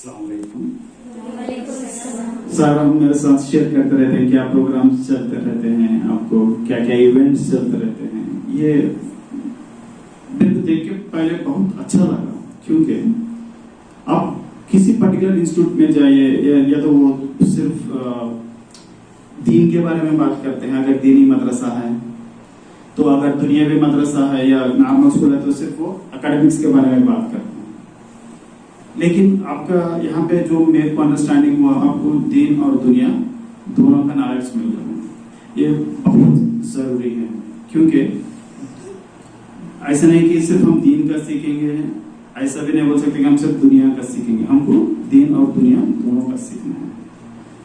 अस्सलाम वालेकुम। सर, हम मेरे साथ शेयर करते रहते हैं क्या प्रोग्राम्स चलते रहते हैं, आपको क्या क्या इवेंट्स चलते रहते हैं। ये मेरे देख के पहले बहुत अच्छा लगा, क्योंकि आप किसी पर्टिकुलर इंस्टीट्यूट में जाइए या तो वो सिर्फ दीन के बारे में बात करते हैं, अगर दीनी मदरसा है तो, अगर दुनियावी मदरसा है या नॉर्मल स्कूल है तो सिर्फ वो एकेडमिक्स के बारे में बात करते हैं। लेकिन आपका यहाँ पे जो मेरे को अंडरस्टैंडिंग हुआ, आपको दीन और दुनिया दोनों का नॉलेज मिल रहा है। ये बहुत जरूरी है, क्योंकि ऐसा नहीं कि सिर्फ हम दीन का सीखेंगे, ऐसा भी नहीं बोल सकते कि हम सिर्फ दुनिया का सीखेंगे। हमको दीन और दुनिया दोनों का सीखना है।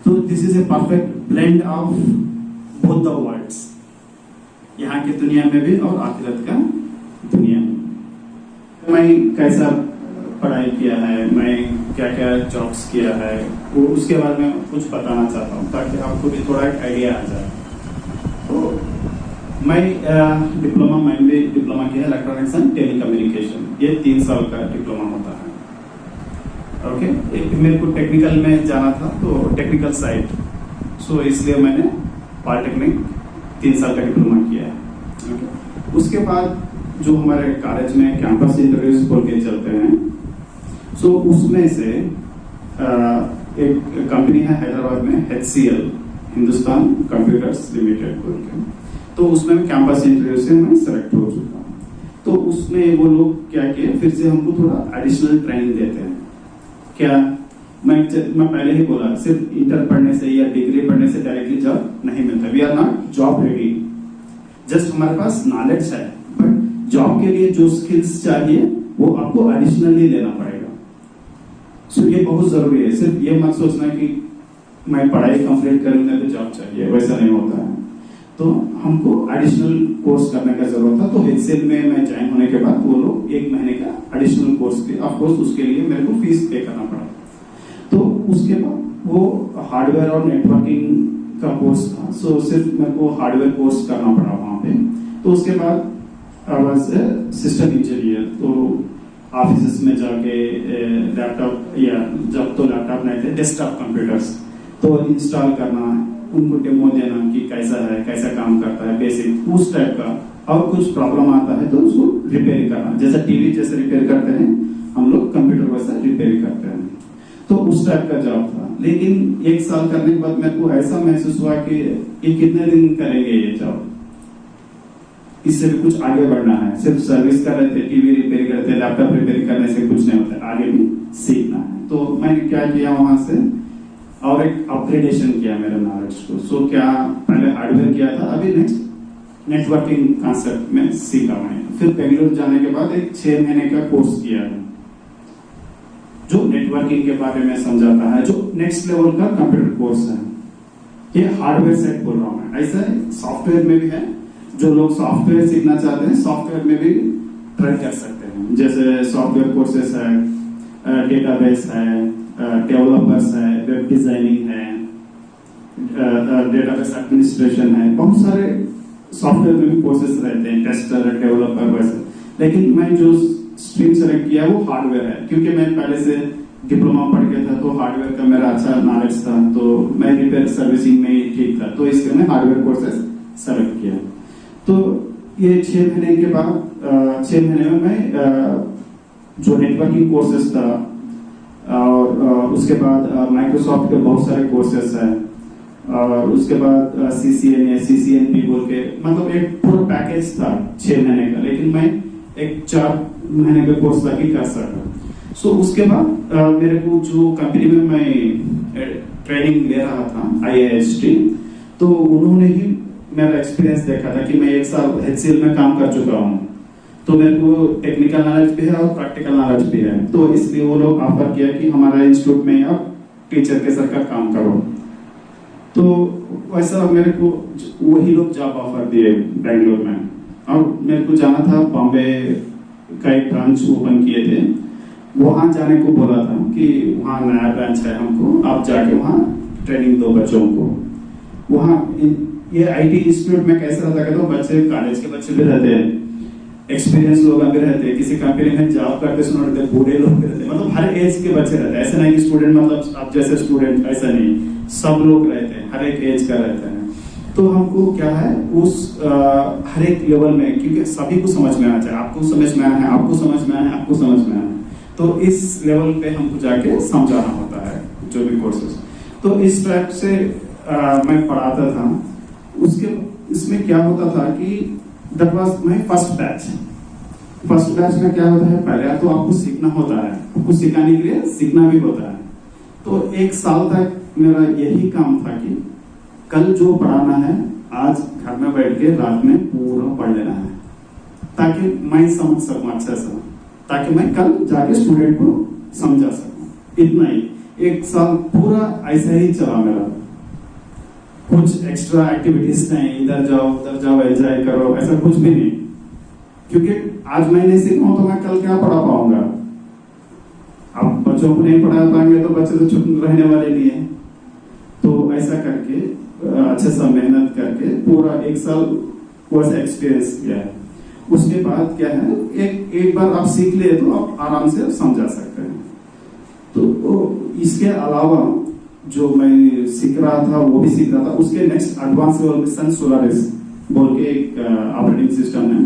तो this is a perfect blend of both the worlds, यहाँ की दुनिया में भी और आखिरत का दुनिया में। मैं कैसा पढ़ाई किया है, मैं क्या क्या जॉब्स किया है, वो उसके बारे में कुछ बताना चाहता हूँ, ताकि आपको भी थोड़ा एक आइडिया आ जाए। तो मैं मैंने भी डिप्लोमा किया है इलेक्ट्रॉनिक्स एंड टेलीकम्युनिकेशन। ये 3 साल का डिप्लोमा होता है। ओके, मेरे को टेक्निकल में जाना था, तो टेक्निकल साइड, सो इसलिए मैंने पॉलिटेक्निक 3 साल का डिप्लोमा किया है। ओके, उसके बाद जो हमारे कॉलेज में कैंपस इंटरव्यूज बोल के चलते हैं, सो उसमें से एक कंपनी है हैदराबाद में, HCL, हिंदुस्तान कंप्यूटर्स लिमिटेड बोल के, तो उसमें कैंपस इंटरव्यू से मैं सेलेक्ट हो चुका हूँ। तो उसमें वो लोग क्या किए, फिर से हमको थोड़ा एडिशनल ट्रेनिंग देते हैं। क्या मैं पहले ही बोला, सिर्फ इंटर पढ़ने से या डिग्री पढ़ने से डायरेक्टली जॉब नहीं मिलता। We are not job ready, just हमारे पास नॉलेज है, बट जॉब के लिए जो स्किल्स चाहिए वो आपको एडिशनली लेना पड़ेगा। सो ये बहुत जरूरी है। सिर्फ ये मत सोचना कि मैं पढ़ाई कंप्लीट करूंगा तो जॉब चाहिए, वैसा नहीं होता है। तो हमको एडिशनल कोर्स करने का जरूरत था। तो HCL में मैं ज्वाइन होने के बाद वो लोग 1 महीने का एडिशनल कोर्स के, ऑफ कोर्स उसके लिए मेरे को फीस पे करना पड़ा। तो उसके बाद वो हार्डवेयर और नेटवर्किंग का कोर्स था, सो सिर्फ मेरे को हार्डवेयर कोर्स करना पड़ा वहां पे। तो उसके बाद आई वाज सिस्टम इंजीनियर। तो ऑफिस में जाके लैपटॉप, या जब तो लैपटॉप नहीं थे, डेस्कटॉप कंप्यूटर्स, तो इंस्टॉल करना, उनको डेमो देना कि कैसा है, कैसा काम करता है, बेसिक उस टाइप का। और कुछ प्रॉब्लम आता है तो उसको रिपेयर करना, जैसा टीवी जैसे रिपेयर करते हैं हम लोग, कंप्यूटर वैसा रिपेयर करते हैं। तो उस टाइप का जॉब था। लेकिन 1 साल करने के बाद मेरे को ऐसा महसूस हुआ कि ये कितने दिन करेंगे ये जॉब, इससे भी कुछ आगे बढ़ना है। सिर्फ सर्विस कर रहे थे, टीवी रिपेयर करते, लैपटॉप रिपेयर करने से कुछ नहीं होता, आगे भी सीखना है। तो मैंने क्या किया वहां से, और एक अपग्रेडेशन किया मेरे नॉलेज को। सो क्या पहले हार्डवेयर किया था, अभी नेक्स्ट नेटवर्किंग कॉन्सेप्ट में सीखा मैंने। फिर बेंगलुरु जाने के बाद एक 6 महीने का कोर्स किया है, जो नेटवर्किंग के बारे में समझाता है, जो नेक्स्ट लेवल का कंप्यूटर कोर्स है। ये हार्डवेयर सेट बोल रहा हूँ मैं। ऐसा सॉफ्टवेयर में भी है, जो लोग सॉफ्टवेयर सीखना चाहते हैं सॉफ्टवेयर में भी ट्राई कर सकते हैं। जैसे सॉफ्टवेयर कोर्सेस है, डेटाबेस है, डेवलपर्स है, वेब डिजाइनिंग है, डेटाबेस एडमिनिस्ट्रेशन है, बहुत सारे सॉफ्टवेयर में भी कोर्सेस रहते हैं, टेस्टर, डेवलपर वैसे। लेकिन मैं जो स्ट्रीम सेलेक्ट किया वो हार्डवेयर है, क्योंकि मैं पहले से डिप्लोमा पढ़ गया था, तो हार्डवेयर का मेरा अच्छा नॉलेज था, तो मैं रिपेयर सर्विसिंग में ही ठीक था, तो इसलिए मैं हार्डवेयर कोर्सेस सेलेक्ट किया। तो ये 6 महीने के बाद 6 महीने में मैं जो नेटवर्किंग कोर्सेस था, और उसके बाद माइक्रोसॉफ्ट के बहुत सारे कोर्सेस हैं, और उसके बाद CCNA, CCNP बोल के, मतलब एक पूरा पैकेज था 6 महीने का। लेकिन मैं एक 4 महीने का कोर्स बाकी कर सका। सो उसके बाद मेरे को जो कंपनी में मैं ट्रेनिंग ले रहा था, IIST, तो उन्होंने ही मेरा एक्सपीरियंस देखा था कि मैं 1 साल HCL में काम कर चुका हूँ, तो मेरे को टेक्निकल नॉलेज भी है और प्रैक्टिकल नॉलेज भी है। तो इसलिए वो लोग ऑफर किया कि हमारा इंस्टीट्यूट में आप टीचर के सर का काम करो। तो वैसा मेरे को वही लोग जॉब ऑफर दिए बेंगलोर में, और मेरे को जाना था, बॉम्बे का एक ब्रांच ओपन किए थे, वहां जाने को बोला था कि वहाँ नया ब्रांच है, हमको आप जाके वहाँ ट्रेनिंग दो बच्चों को। वहाँ ये IT इंस्टीट्यूट में कैसा रहता है, तो बच्चे, कॉलेज के बच्चे भी रहते हैं, एक्सपीरियंस लोग भी रहते हैं, किसी कंपनी में जॉब करते सुनो रहते, बूढ़े लोग भी रहते, मतलब हर एज के बच्चे रहते हैं। ऐसा नहीं कि स्टूडेंट मतलब आप जैसे स्टूडेंट, ऐसा नहीं, सब लोग रहते हैं, हर एक एज का रहता है। तो हमको क्या है उस हर एक लेवल में, क्योंकि सभी को समझ में आना चाहिए, आपको समझ में आना है, आपको समझ में आना है, आपको समझ में आना है, तो इस लेवल पे हमको जाके समझाना होता है जो भी कोर्सेज। तो इस टाइप से मैं पढ़ाता था। उसके इसमें क्या होता था कि that was my first batch. First batch में क्या होता है, पहले तो आपको सीखना होता है, आपको सिखाने के लिए सीखना भी होता है। तो 1 साल तक मेरा यही काम था कि कल जो पढ़ाना है आज घर में बैठ के रात में पूरा पढ़ लेना है, ताकि मैं समझ सकूं अच्छे से, ताकि मैं कल जाके स्टूडेंट को समझा सकूं। इतना ही 1 साल पूरा ऐसा ही चला मेरा। कुछ एक्स्ट्रा एक्टिविटीज नहीं, इधर जाओ एंजॉय करो, ऐसा कुछ भी नहीं, क्योंकि आज मैं नहीं सीखूं तो मैं कल क्या पढ़ा पाऊंगा। अब बच्चों को नहीं पढ़ा पाएंगे तो बच्चे तो चुप रहने वाले नहीं है। तो ऐसा करके अच्छे से मेहनत करके पूरा 1 साल कोर्स एक्सपीरियंस किया है। उसके बाद क्या है, एक बार आप सीख लिए तो आप आराम से समझा सकते हैं। तो इसके अलावा जो मैं सीख रहा था वो भी सीख रहा था। उसके नेक्स्ट एडवांस लेवल में सन सोलारिस बोल के एक ऑपरेटिंग सिस्टम है,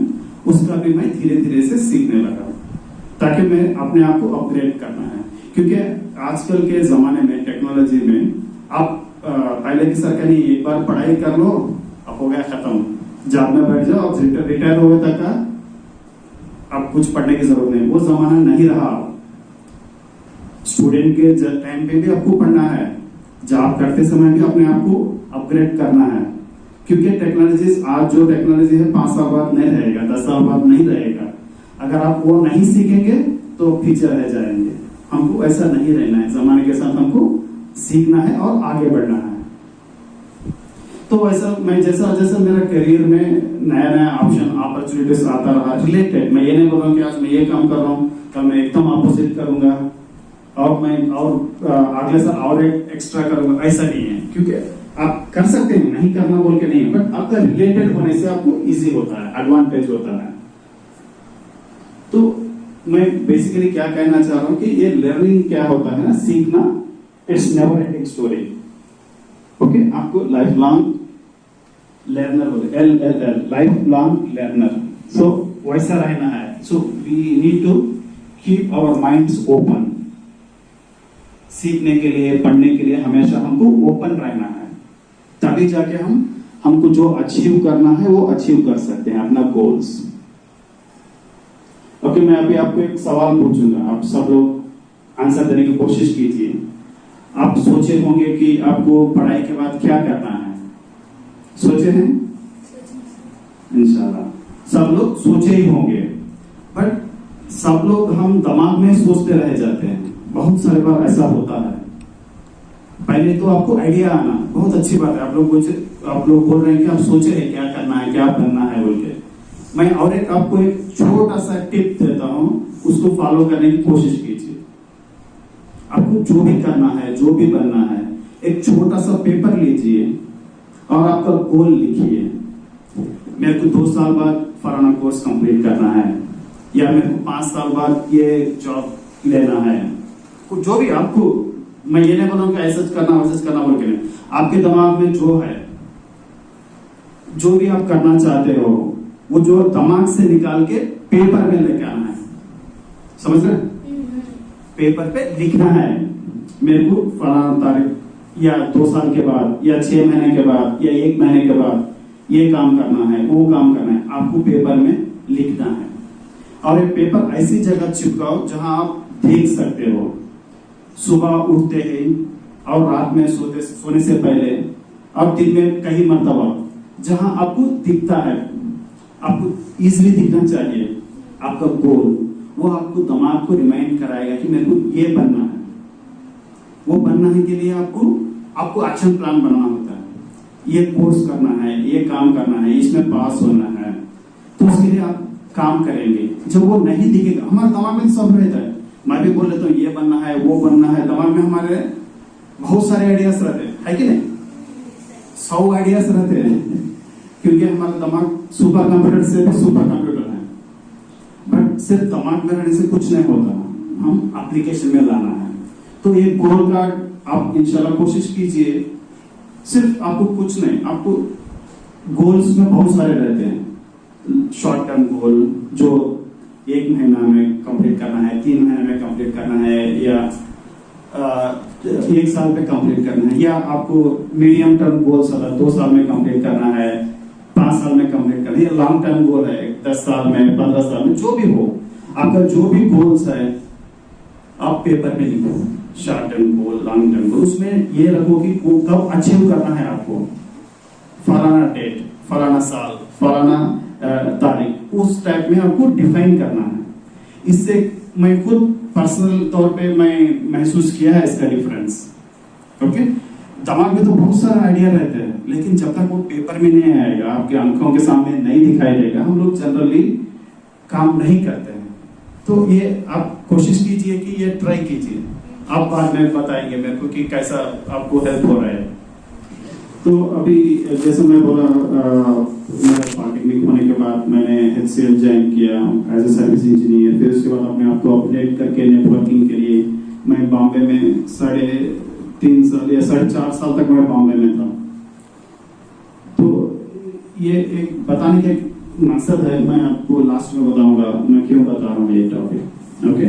उसका भी मैं धीरे धीरे से सीखने लगा, ताकि मैं अपने आप को अपग्रेड करना है। क्योंकि आजकल के जमाने में टेक्नोलॉजी में आप पहले की सरकार नहीं, एक बार पढ़ाई कर लो अब हो गया खत्म, जॉब में बैठ जाओ, अब रिटायर होने तक का अब कुछ पढ़ने की जरूरत नहीं। वो जमाना नहीं रहा। स्टूडेंट के टाइम पे भी आपको पढ़ना है, जॉब करते समय भी अपने आप को अपग्रेड करना है, क्योंकि टेक्नोलॉजी आज जो टेक्नोलॉजी है 5 साल बाद नहीं रहेगा, 10 साल बाद नहीं रहेगा। अगर आप वो नहीं सीखेंगे तो पीछे रह जाएंगे। हमको ऐसा नहीं रहना है, जमाने के साथ हमको सीखना है और आगे बढ़ना है। तो वैसा मैं जैसा जैसा मेरा करियर में नया नया ऑप्शन अपॉर्चुनिटीज आता रहा रिलेटेड, मैं ये नहीं बोल रहा हूँ कि आज मैं ये काम कर रहा हूँ कल मैं एकदम अपोजिट करूंगा और मैं और अगले साल और एक एक्स्ट्रा करूंगा, ऐसा नहीं है। क्योंकि आप कर सकते हैं, नहीं करना बोल के नहीं है, बट आपका रिलेटेड होने से आपको इजी होता है, एडवांटेज होता है। तो मैं बेसिकली क्या कहना चाह रहा हूँ कि ये लर्निंग क्या होता है ना, सीखना it's never ending story. Okay, आपको लाइफ लॉन्ग लर्नर बोले, LLL life long learner. So वैसा रहना है। So we need to keep our minds open. सीखने के लिए, पढ़ने के लिए हमेशा हमको ओपन रहना है, तभी जाके हमको जो अचीव करना है वो अचीव कर सकते हैं, अपना गोल्स। ओके, मैं अभी आपको एक सवाल पूछूंगा, आप सब लोग आंसर देने की कोशिश कीजिए। आप सोचे होंगे कि आपको पढ़ाई के बाद क्या करना है, सोचे हैं? इंशाल्लाह सब लोग सोचे ही होंगे, बट सब लोग हम दिमाग में सोचते रह जाते हैं। बहुत सारे बार ऐसा होता है। पहले तो आपको आइडिया आना बहुत अच्छी बात है, आप लोग बोल रहे हैं कि आप सोचे हैं क्या करना है, क्या बनना है बोल के। मैं और एक आपको एक छोटा सा टिप देता हूं, उसको फॉलो करने की कोशिश कीजिए। आपको जो भी करना है, जो भी बनना है, एक छोटा सा पेपर लीजिए और आपका गोल लिखिए। मेरे को 2 साल बाद फलाना कोर्स कंप्लीट करना है, या मेरे को 5 साल बाद ये जॉब लेना है। जो भी आपको, मैं ये नहीं बोलूंगा ऐसा करना वैसा करना बोल के नहीं, आपके दिमाग में जो है, जो भी आप करना चाहते हो, वो जो दिमाग से निकाल के पेपर में लेके आना है। समझ रहे? पेपर पे लिखना है, मेरे को फलाना तारीख या 2 साल के बाद या 6 महीने के बाद या 1 महीने के बाद ये काम करना है, वो काम करना है, आपको पेपर में लिखना है। और ये पेपर ऐसी जगह चिपकाओ जहां आप देख सकते हो, सुबह उठते ही और रात में सोने से पहले और दिन में कई मर्तबा, जहां आपको दिखता है, आपको इजीली दिखना चाहिए आपका गोल। वो आपको दिमाग को रिमाइंड कराएगा कि मेरे को ये बनना है। वो बनना है के लिए आपको एक्शन प्लान बनाना होता है। ये कोर्स करना है, ये काम करना है, इसमें पास होना है, तो उसके लिए आप काम करेंगे। जब वो नहीं दिखेगा, हमारे दिमाग में सब रहता है, मैं भी बोल लेता हूँ ये बनना है, वो बनना है, दिमाग में हमारे बहुत सारे आइडियाज रहते हैं, है कि नहीं? 100 आइडियाज रहते हैं, क्योंकि हमारा दिमाग सुपर कंप्यूटर से भी सुपर कंप्यूटर है। बट सिर्फ दिमाग में रहने से कुछ नहीं होता, हम एप्लीकेशन में लाना है। तो ये गोल कार्ड आप इंशाल्लाह कोशिश कीजिए। सिर्फ आपको कुछ नहीं, आपको गोल्स में बहुत सारे रहते हैं। शॉर्ट टर्म गोल जो 1 महीना में कंप्लीट करना है, 3 महीने में कंप्लीट करना है, या 1 साल में कंप्लीट करना है, या आपको मीडियम टर्म गोल्स 2 साल में कंप्लीट करना है, 5 साल में कंप्लीट करना है, या लॉन्ग टर्म गोल है 10 साल में, 15 साल में, जो भी हो आपका, जो भी गोल्स है आप पेपर में लिखो। Short term goal, long term goal, उसमें ये रखो कि वो कब अचीव करना है आपको, फलाना डेट, फलाना साल, फलाना तारीख, उस टाइप में आपको डिफाइन करना है। इससे मैं खुद पर्सनल तौर पे मैं महसूस किया है इसका डिफरेंस। ओके, दिमाग में तो बहुत सारा आइडिया रहते हैं, लेकिन जब तक वो पेपर में नहीं आएगा, आपके आंखों के सामने नहीं दिखाई देगा, हम लोग जनरली काम नहीं करते हैं। तो ये आप कोशिश कीजिए कि ये ट्राई कीजिए। आप बाद में बताएंगे मेरे को कि कैसा आपको हेल्प हो रहा है। तो अभी जैसे मैं बोला, मेरा पॉलिटेक्निक होने के बाद मैंने HCL ज्वाइन किया एज ए सर्विस इंजीनियर। फिर उसके बाद अपने आप को अपडेट करके नेटवर्किंग के लिए मैं बॉम्बे में 3.5 साल या 4.5 साल तक मैं बॉम्बे में था। तो ये एक बताने का एक मकसद है, मैं आपको लास्ट में बताऊंगा मैं क्यों बता रहा हूँ ये topic. Okay,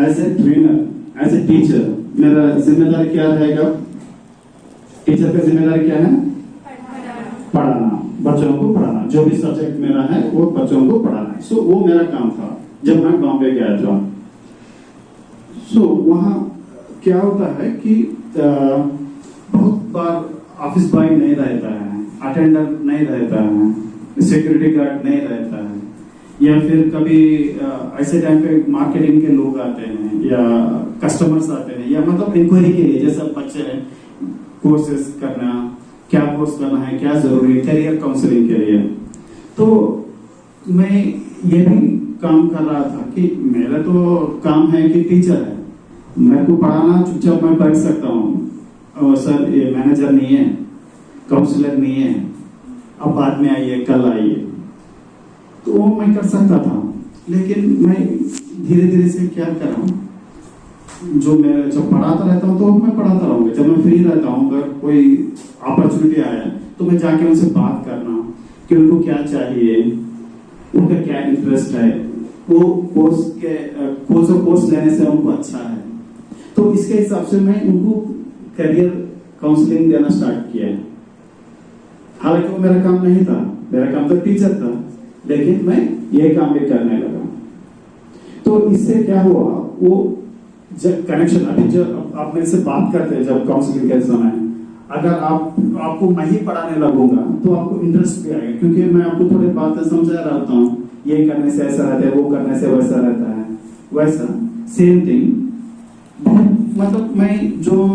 as a trainer, as a teacher, मेरा जिम्मेदारी क्या रहेगा? टीचर का जिम्मेदारी क्या है? पढ़ाना, बच्चों को पढ़ाना। जो भी सब्जेक्ट मेरा है वो बच्चों को पढ़ाना है। सो वो मेरा काम था जब मैं बॉम्बे गया था। सो वहाँ क्या होता है कि बहुत बार ऑफिस बॉय नहीं रहता है, अटेंडर नहीं रहता है, सिक्योरिटी गार्ड नहीं रहता है, या फिर कभी ऐसे टाइम पे मार्केटिंग के लोग आते हैं या कस्टमर्स आते हैं, या मतलब इंक्वायरी के लिए, जैसे बच्चे कोर्सेस करना, क्या कोर्स करना है, क्या जरूरी है, करियर काउंसलिंग के लिए। तो मैं ये भी काम कर रहा था कि मेरा तो काम है कि टीचर है, मेरे को पढ़ाना, चुपचाप मैं पढ़ सकता हूँ, और सर ये मैनेजर नहीं है, काउंसलर नहीं है, अब बाद में आइए, कल आइए, तो वो मैं कर सकता था। लेकिन मैं धीरे धीरे से क्या कर रहा हूँ, जो मैं जब पढ़ाता रहता हूँ तो मैं पढ़ाता रहूंगा। जब मैं फ्री रहता हूँ, अगर कोई अपॉर्चुनिटी आया तो मैं जाके उनसे बात करना कि उनको क्या चाहिए, उनका क्या इंटरेस्ट है, वो कोर्स लेने से उनको अच्छा है। तो इसके हिसाब से मैं उनको करियर काउंसलिंग देना स्टार्ट किया है। हालांकि वो मेरा काम नहीं था, मेरा काम तो टीचर था, लेकिन मैं ये काम भी करने लगा। तो इससे क्या हुआ, वो कनेक्शन, अभी जब आप मेरे से बात करते हैं जब काउंसलिंग के समय, अगर आपको मैं ही पढ़ाने लगूंगा तो आपको इंटरेस्ट भी आएगा, क्योंकि मैं आपको थोड़ी बातें समझा रहता हूँ, ये करने से ऐसा रहता है, वो करने से वैसा रहता है, वैसा सेम थिंग। मतलब मैं जो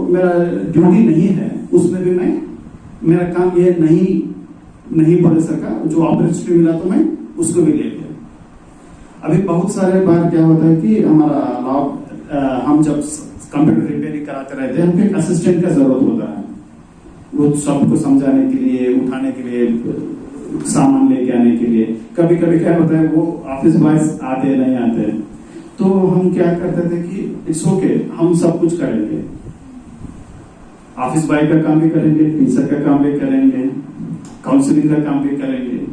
मेरा ड्यूटी नहीं है उसमें भी मैं, मेरा काम ये नहीं बोल सका, जो अपॉर्चुनिटी मिला तो मैं उसको भी ले लिया। अभी बहुत सारे बार क्या होता है कि हमारा हम जब कंप्यूटर रिपेयरिंग कराते रहते हैं, हमको एक असिस्टेंट का जरूरत होता है, वो सबको समझाने के लिए, उठाने के लिए, सामान लेके आने के लिए। कभी कभी क्या होता है, वो ऑफिस बॉयज आते नहीं आते, तो हम क्या करते थे कि इट्स ओके, हम सब कुछ करेंगे, ऑफिस बॉय का काम भी करेंगे, टीचर का काम भी करेंगे, काउंसलिंग का काम भी करेंगे,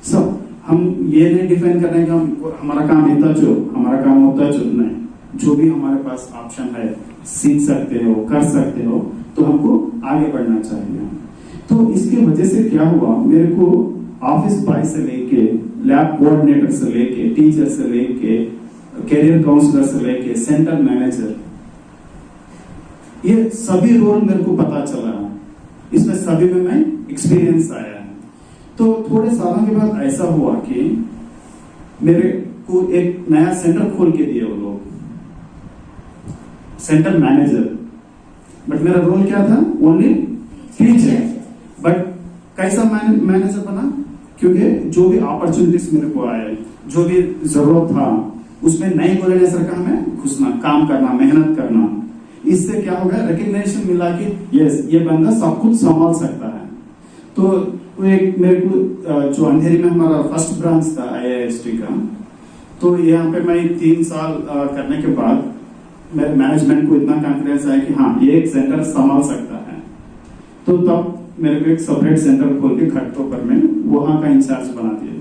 सब। हम ये नहीं डिफाइन कर रहे हैं कि हमारा काम इतना जो, हमारा काम होता जो नहीं, जो भी हमारे पास ऑप्शन है, सीख सकते हो, कर सकते हो, तो हमको आगे बढ़ना चाहिए। तो इसके वजह से क्या हुआ, मेरे को ऑफिस बॉय से लेके, लैब कोऑर्डिनेटर से लेके, टीचर से लेके, कैरियर काउंसलर से लेके, सेंटर मैनेजर, ये सभी रोल मेरे को पता चला, इसमें सभी में मैं एक्सपीरियंस आया। तो थोड़े सालों के बाद ऐसा हुआ कि मेरे को एक नया सेंटर खोल के दिए वो लोग, सेंटर मैनेजर, बट मेरा रोल क्या था, ओनली टीचर। बट कैसा मैनेजर बना, क्योंकि जो भी अपॉर्चुनिटीज मेरे को आए, जो भी जरूरत था, उसमें नई कोऑर्डिनेटर का हमें घुसना, काम करना, मेहनत करना। इससे क्या हो गया, रिकग्निशन मिला कि यस, ये बंदा सब कुछ संभाल सकता है। तो एक मेरे को जो अंधेरी में हमारा फर्स्ट ब्रांच था IIST का, तो यहाँ पे मैं 3 साल करने के बाद मेरे मैनेजमेंट को इतना कॉन्फिडेंस आया कि हाँ ये एक सेंटर संभाल सकता है। तो तब मेरे को एक सेपरेट सेंटर खोल के खड़गपुर में वहां का इंचार्ज बना दिए थे।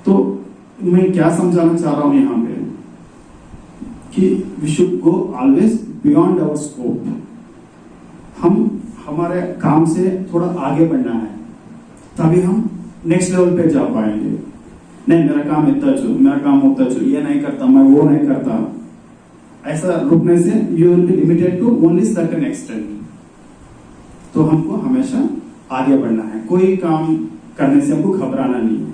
तो मैं क्या समझाना चाह रहा हूं यहाँ पे कि we should go always beyond our scope. हम हमारे काम से थोड़ा आगे बढ़ना है, तभी हम नेक्स्ट लेवल पे जा पाएंगे। नहीं मेरा काम इतना जो, मेरा काम होता जो, ये नहीं करता, मैं वो नहीं करता, ऐसा रुकने से you will be limited to only certain extent. तो हमको हमेशा आगे बढ़ना है, कोई काम करने से हमको घबराना नहीं है,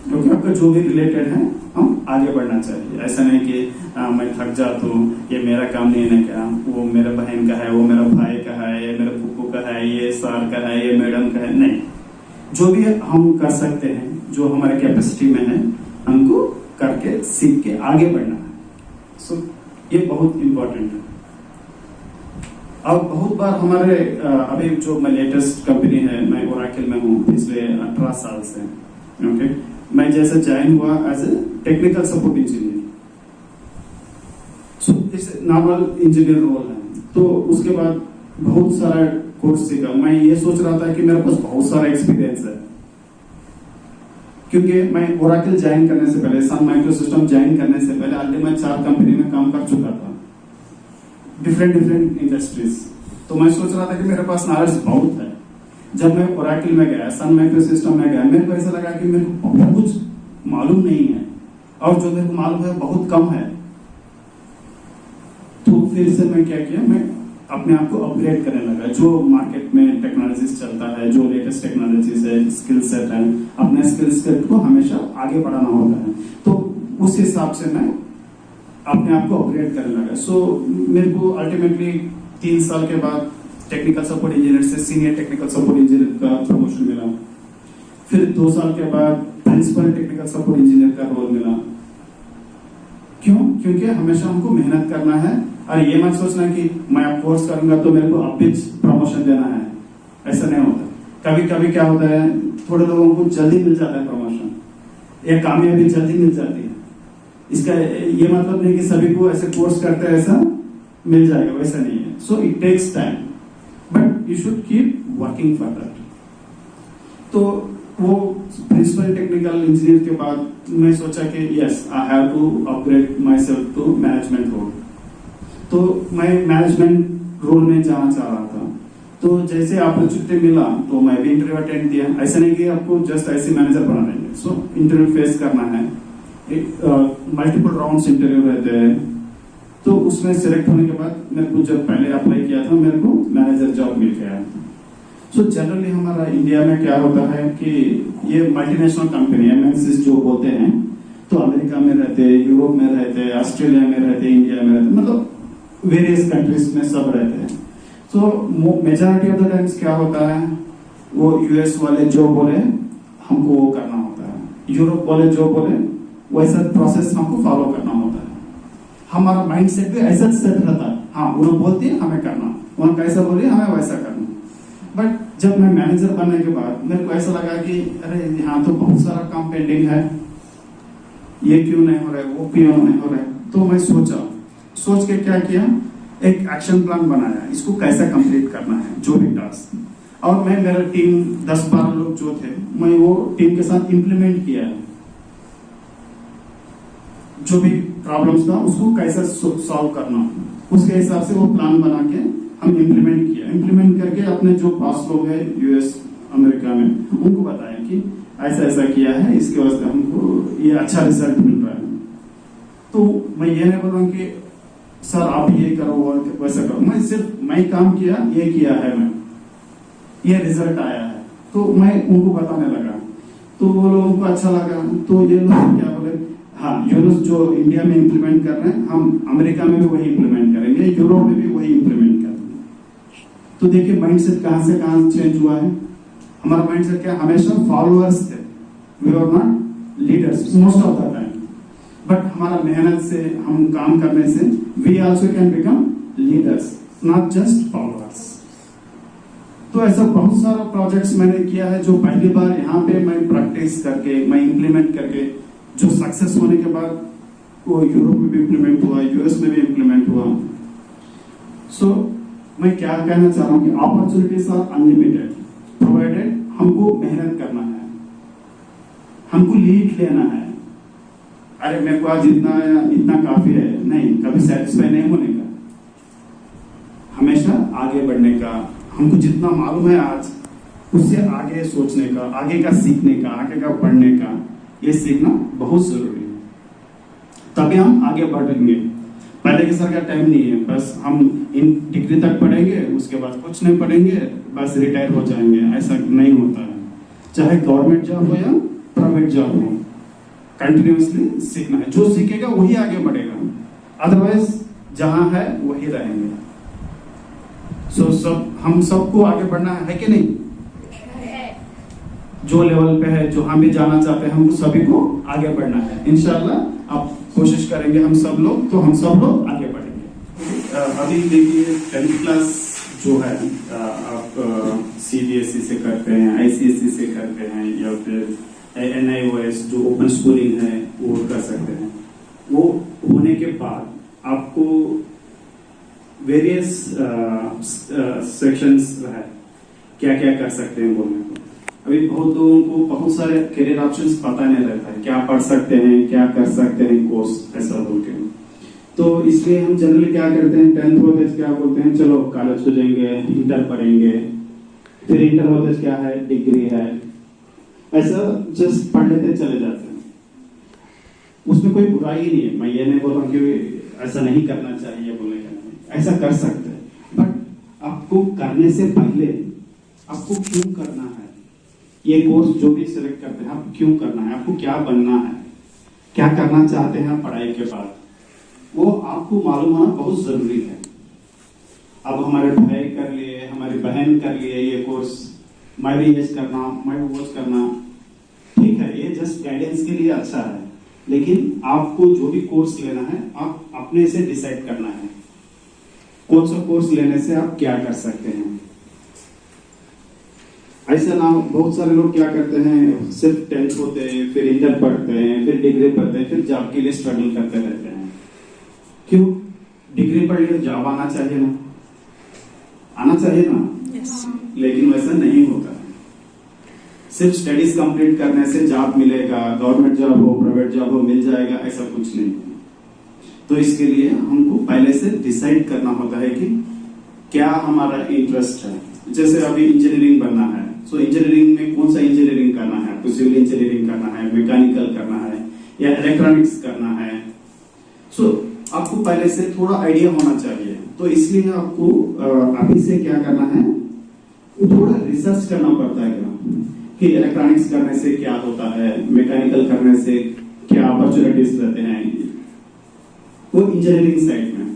क्योंकि आपका जो भी रिलेटेड है हम आगे बढ़ना चाहिए। ऐसा नहीं कि मैं थक जाता हूँ, ये मेरा काम नहीं है क्या, वो मेरे बहन का है, वो मेरा भाई का है, ये मेरे फूफू का है, ये सर का है, ये मैडम का है। नहीं, जो भी हम कर सकते हैं, जो हमारे कैपेसिटी में है, हमको करके सीख के आगे बढ़ना है। सो ये बहुत इंपॉर्टेंट है। अब बहुत बार हमारे अभी जो मैं लेटेस्ट कंपनी है, मैं ओरेकल में हूँ पिछले 18 साल से। ओके, मैं जैसे ज्वाइन हुआ as a technical support engineer, so it's normal engineer role है। तो उसके बाद बहुत सारा कोर्स सीखा। मैं ये सोच रहा था कि मेरे पास बहुत सारा एक्सपीरियंस है, क्योंकि मैं ओरेकल ज्वाइन करने से पहले, सन माइक्रोसिस्टम ज्वाइन करने से पहले ऑलरेडी मैं 4 कंपनी में काम कर चुका था, डिफरेंट इंडस्ट्रीज। तो मैं सोच रहा था कि मेरे पास नॉलेज बहुत है। जब मैं ओरेकल में गया, सन माइक्रोसिस्टम में गया, मेरे को ऐसा लगा कि मेरे को बहुत कुछ मालूम नहीं है, और जो मेरे को मालूम है बहुत कम है। तो फिर से मैं क्या किया, मैं अपने आप को अपग्रेड करने लगा। जो मार्केट में टेक्नोलॉजीज चलता है, जो लेटेस्ट टेक्नोलॉजीज है, स्किल सेट है, अपने स्किल सेट को हमेशा आगे बढ़ाना होता है। तो उस हिसाब से मैं अपने आप को अपग्रेड करने लगा। सो मेरे को अल्टीमेटली 3 साल के बाद टेक्निकल सपोर्ट इंजीनियर से सीनियर टेक्निकल सपोर्ट इंजीनियर का प्रमोशन मिला। फिर 2 साल के बाद प्रिंसिपल टेक्निकल सपोर्ट इंजीनियर का रोल मिला। क्यों? क्योंकि हमेशा हमको मेहनत करना है, और ये मत सोचना कि मैं अब कोर्स करूंगा तो मेरे को अब भी प्रमोशन देना है। ऐसा नहीं होता। कभी कभी क्या होता है, थोड़े लोगों को जल्दी मिल जाता है प्रमोशन, या कामयाबी जल्दी मिल जाती है। इसका ये मतलब नहीं कि सभी को ऐसे कोर्स करते हैं ऐसा मिल जाएगा, वैसा नहीं है। So it takes time, but you should keep working for that. तो वो प्रिंसिपल टेक्निकल इंजीनियर के बाद मैं सोचा कि yes, I have to upgrade myself to management role. तो मैं मैनेजमेंट रोल में जाना चाह रहा था। तो जैसे अपॉर्चुनिटी मिला तो मैं भी इंटरव्यू अटेंड किया। ऐसा नहीं कि आपको जस्ट ऐसे मैनेजर बना देंगे। सो इंटरव्यू फेस करना है, मल्टीपल राउंड्स इंटरव्यू रहते हैं। तो उसमें सिलेक्ट होने के बाद मेरे को जब पहले अप्लाई किया था, मेरे को मैनेजर जॉब मिल गया। सो जनरली हमारा इंडिया में क्या होता है कि ये मल्टीनेशनल कंपनी एमएनसीज जो बोलते हैं, तो अमेरिका में रहते, यूरोप में रहते, ऑस्ट्रेलिया में रहते, इंडिया में रहते, मतलब वेरियस कंट्रीज में सब रहते हैं। तो मेजॉरिटी ऑफ द टाइम्स क्या होता है, वो यूएस वाले जो बोले हमको वो करना होता है, यूरोप वाले जो बोले वैसा प्रोसेस हमको फॉलो करना होता है। हमारा माइंडसेट भी ऐसा सेट रहता है, हाँ वो लोग बोलते हैं हमें करना, उन्होंने कैसा बोले हमें वैसा करना। बट जब मैं मैनेजर बनने के बाद मेरे को ऐसा लगा कि अरे यहाँ तो बहुत सारा काम पेंडिंग है, ये क्यों नहीं हो रहा है, वो क्यों नहीं हो रहा है। तो मैं सोच के क्या किया, एक एक्शन प्लान बनाया, इसको कैसे कंप्लीट करना है जो भी टास्क। और मैं मेरा टीम 10-12 लोग जो थे, मैं वो टीम के साथ इंप्लीमेंट किया, जो भी प्रॉब्लम्स था उसको कैसे सॉल्व करना, उसके हिसाब से वो प्लान बना के हम इंप्लीमेंट किया। इंप्लीमेंट करके अपने जो पास लोग हैं यूएस अमेरिका में, उनको बताया कि ऐसा ऐसा किया है, इसके वजह हमको ये अच्छा रिजल्ट मिल रहा है। तो मैं ये नहीं बोल रहा हूँ कि सर आप ये करो और वैसा करो, मैं काम किया, ये किया है, मैं ये रिजल्ट आया है, तो मैं उनको बताने लगा। तो वो लोगों को अच्छा लगा। तो ये लोग क्या बोले, हाँ यूरोप जो इंडिया में इंप्लीमेंट कर रहे हैं, हम अमेरिका में भी वही इंप्लीमेंट करेंगे, यूरोप में भी वही इंप्लीमेंट करेंगे। तो देखिए माइंडसेट कहां से कहां चेंज हुआ है। हमारा माइंडसेट क्या, हमेशा फॉलोअर्स थे, we are not leaders most of the time. But हमारा मेहनत से, हम काम करने से we also can become leaders, not just followers. तो ऐसा बहुत सारा प्रोजेक्ट्स मैंने किया है जो पहली बार यहाँ पे मैं प्रैक्टिस करके, मैं इम्प्लीमेंट करके, जो सक्सेस होने के बाद वो यूरोप में भी इम्प्लीमेंट हुआ, यूएस में भी इम्प्लीमेंट हुआ। सो मैं क्या कहना चाह रहा हूँ कि अपॉर्चुनिटीज आर अनलिमिटेड, प्रोवाइडेड हमको मेहनत करना है, हमको लीड लेना है। अरे मेरे को आज इतना काफी है, नहीं, कभी सेटिस्फाई नहीं होने का, हमेशा आगे बढ़ने का। हमको जितना मालूम है आज, उससे आगे सोचने का, आगे का सीखने का, आगे का पढ़ने का, ये सीखना बहुत जरूरी है, तभी हम आगे बढ़ेंगे। पहले के सर का टाइम नहीं है, बस हम इन डिग्री तक पढ़ेंगे, उसके बाद कुछ नहीं पढ़ेंगे, बस रिटायर हो जाएंगे, ऐसा नहीं होता है। चाहे गवर्नमेंट जॉब हो या प्राइवेट जॉब हो, कंटिन्यूअसली सीखना है। जो सीखेगा वही आगे बढ़ेगा, अदरवाइज जहां है वही रहेंगे। हम सबको आगे बढ़ना है कि नहीं? जो लेवल पे है, जो हम भी जाना चाहते हैं, हमको सभी को आगे बढ़ना है। इंशाल्लाह आप कोशिश करेंगे, हम सब लोग, तो हम सब लोग आगे बढ़ेंगे। अभी देखिए 10th क्लास जो है, आप सीबीएसई से करते हैं, आईसीएसई से करते हैं, या फिर NIOS जो ओपन स्कूलिंग है वो कर सकते हैं। वो होने के बाद आपको वेरियस सेक्शंस है, क्या क्या कर सकते हैं बोलने को। अभी बहुत लोगों को बहुत सारे करियर ऑप्शंस पता नहीं रहता है, क्या पढ़ सकते हैं, क्या कर सकते हैं कोर्स, ऐसा बोलते हैं। तो इसलिए हम जनरली क्या करते हैं, 10th होते क्या बोलते हैं, चलो कॉलेज हो जाएंगे, इंटर पढ़ेंगे, फिर इंटर होते क्या है, डिग्री है, ऐसा जस्ट पढ़ लेते चले जाते हैं। उसमें कोई बुराई नहीं है, मैं ये नहीं बोल रहा कि ऐसा नहीं करना चाहिए, बोलने का नहीं, ऐसा कर सकते हैं, बट आपको करने से पहले आपको क्यों करना है, ये कोर्स जो भी सिलेक्ट करते हैं, आप क्यों करना है, आपको क्या बनना है, क्या करना चाहते हैं पढ़ाई के बाद, वो आपको मालूम होना बहुत जरूरी है। अब हमारे भाई कर लिए, हमारी बहन कर लिए ये कोर्स, मैं भी ये करना, मैं भी वो करना, ठीक है, ये जस्ट गाइडेंस के लिए अच्छा है, लेकिन आपको जो भी कोर्स लेना है, आप अपने से डिसाइड करना है कौन सा कोर्स लेने से आप क्या कर सकते हैं। ऐसा ना, बहुत सारे लोग क्या करते हैं, सिर्फ 10th होते हैं, फिर इंटर पढ़ते हैं, फिर डिग्री पढ़ते हैं, फिर जॉब के लिए स्ट्रगल करते रहते हैं। क्यों? डिग्री पढ़ लिए जॉब आना चाहिए ना, आना चाहिए ना, लेकिन वैसा नहीं होता है। सिर्फ स्टडीज कंप्लीट करने से जॉब मिलेगा, गवर्नमेंट जॉब हो, प्राइवेट जॉब हो, मिल जाएगा, ऐसा कुछ नहीं है। तो इसके लिए हमको पहले से डिसाइड करना होता है कि क्या हमारा इंटरेस्ट है। जैसे अभी इंजीनियरिंग बनना है, सो इंजीनियरिंग में कौन सा इंजीनियरिंग करना है, आपको सिविल इंजीनियरिंग करना है, मैकेनिकल करना है, या इलेक्ट्रॉनिक्स करना है। सो आपको पहले से थोड़ा आइडिया होना चाहिए। तो इसलिए आपको अभी से क्या करना है, थोड़ा रिसर्च करना पड़ता है कि इलेक्ट्रॉनिक्स करने से क्या होता है, मैकेनिकल करने से क्या अपॉर्चुनिटीज रहते हैं, वो इंजीनियरिंग साइड में।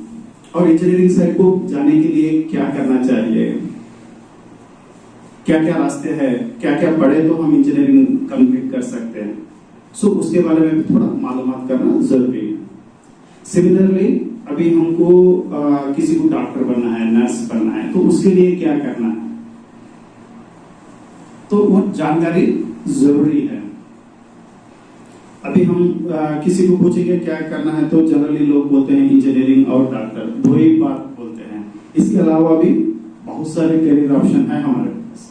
और इंजीनियरिंग साइड को जाने के लिए क्या करना चाहिए, क्या क्या रास्ते हैं, क्या क्या पढ़े तो हम इंजीनियरिंग कंप्लीट कर सकते हैं। सो उसके बारे में भी थोड़ा मालूमात करना जरूरी है। सिमिलरली अभी हमको किसी को डॉक्टर बनना है, नर्स बनना है, तो उसके लिए क्या करना है, तो वो जानकारी जरूरी है। अभी हम किसी को पूछेंगे क्या करना है, तो जनरली लोग बोलते हैं इंजीनियरिंग और डॉक्टर, दो ही बात बोलते हैं। इसके अलावा भी बहुत सारे करियर ऑप्शन है हमारे पास,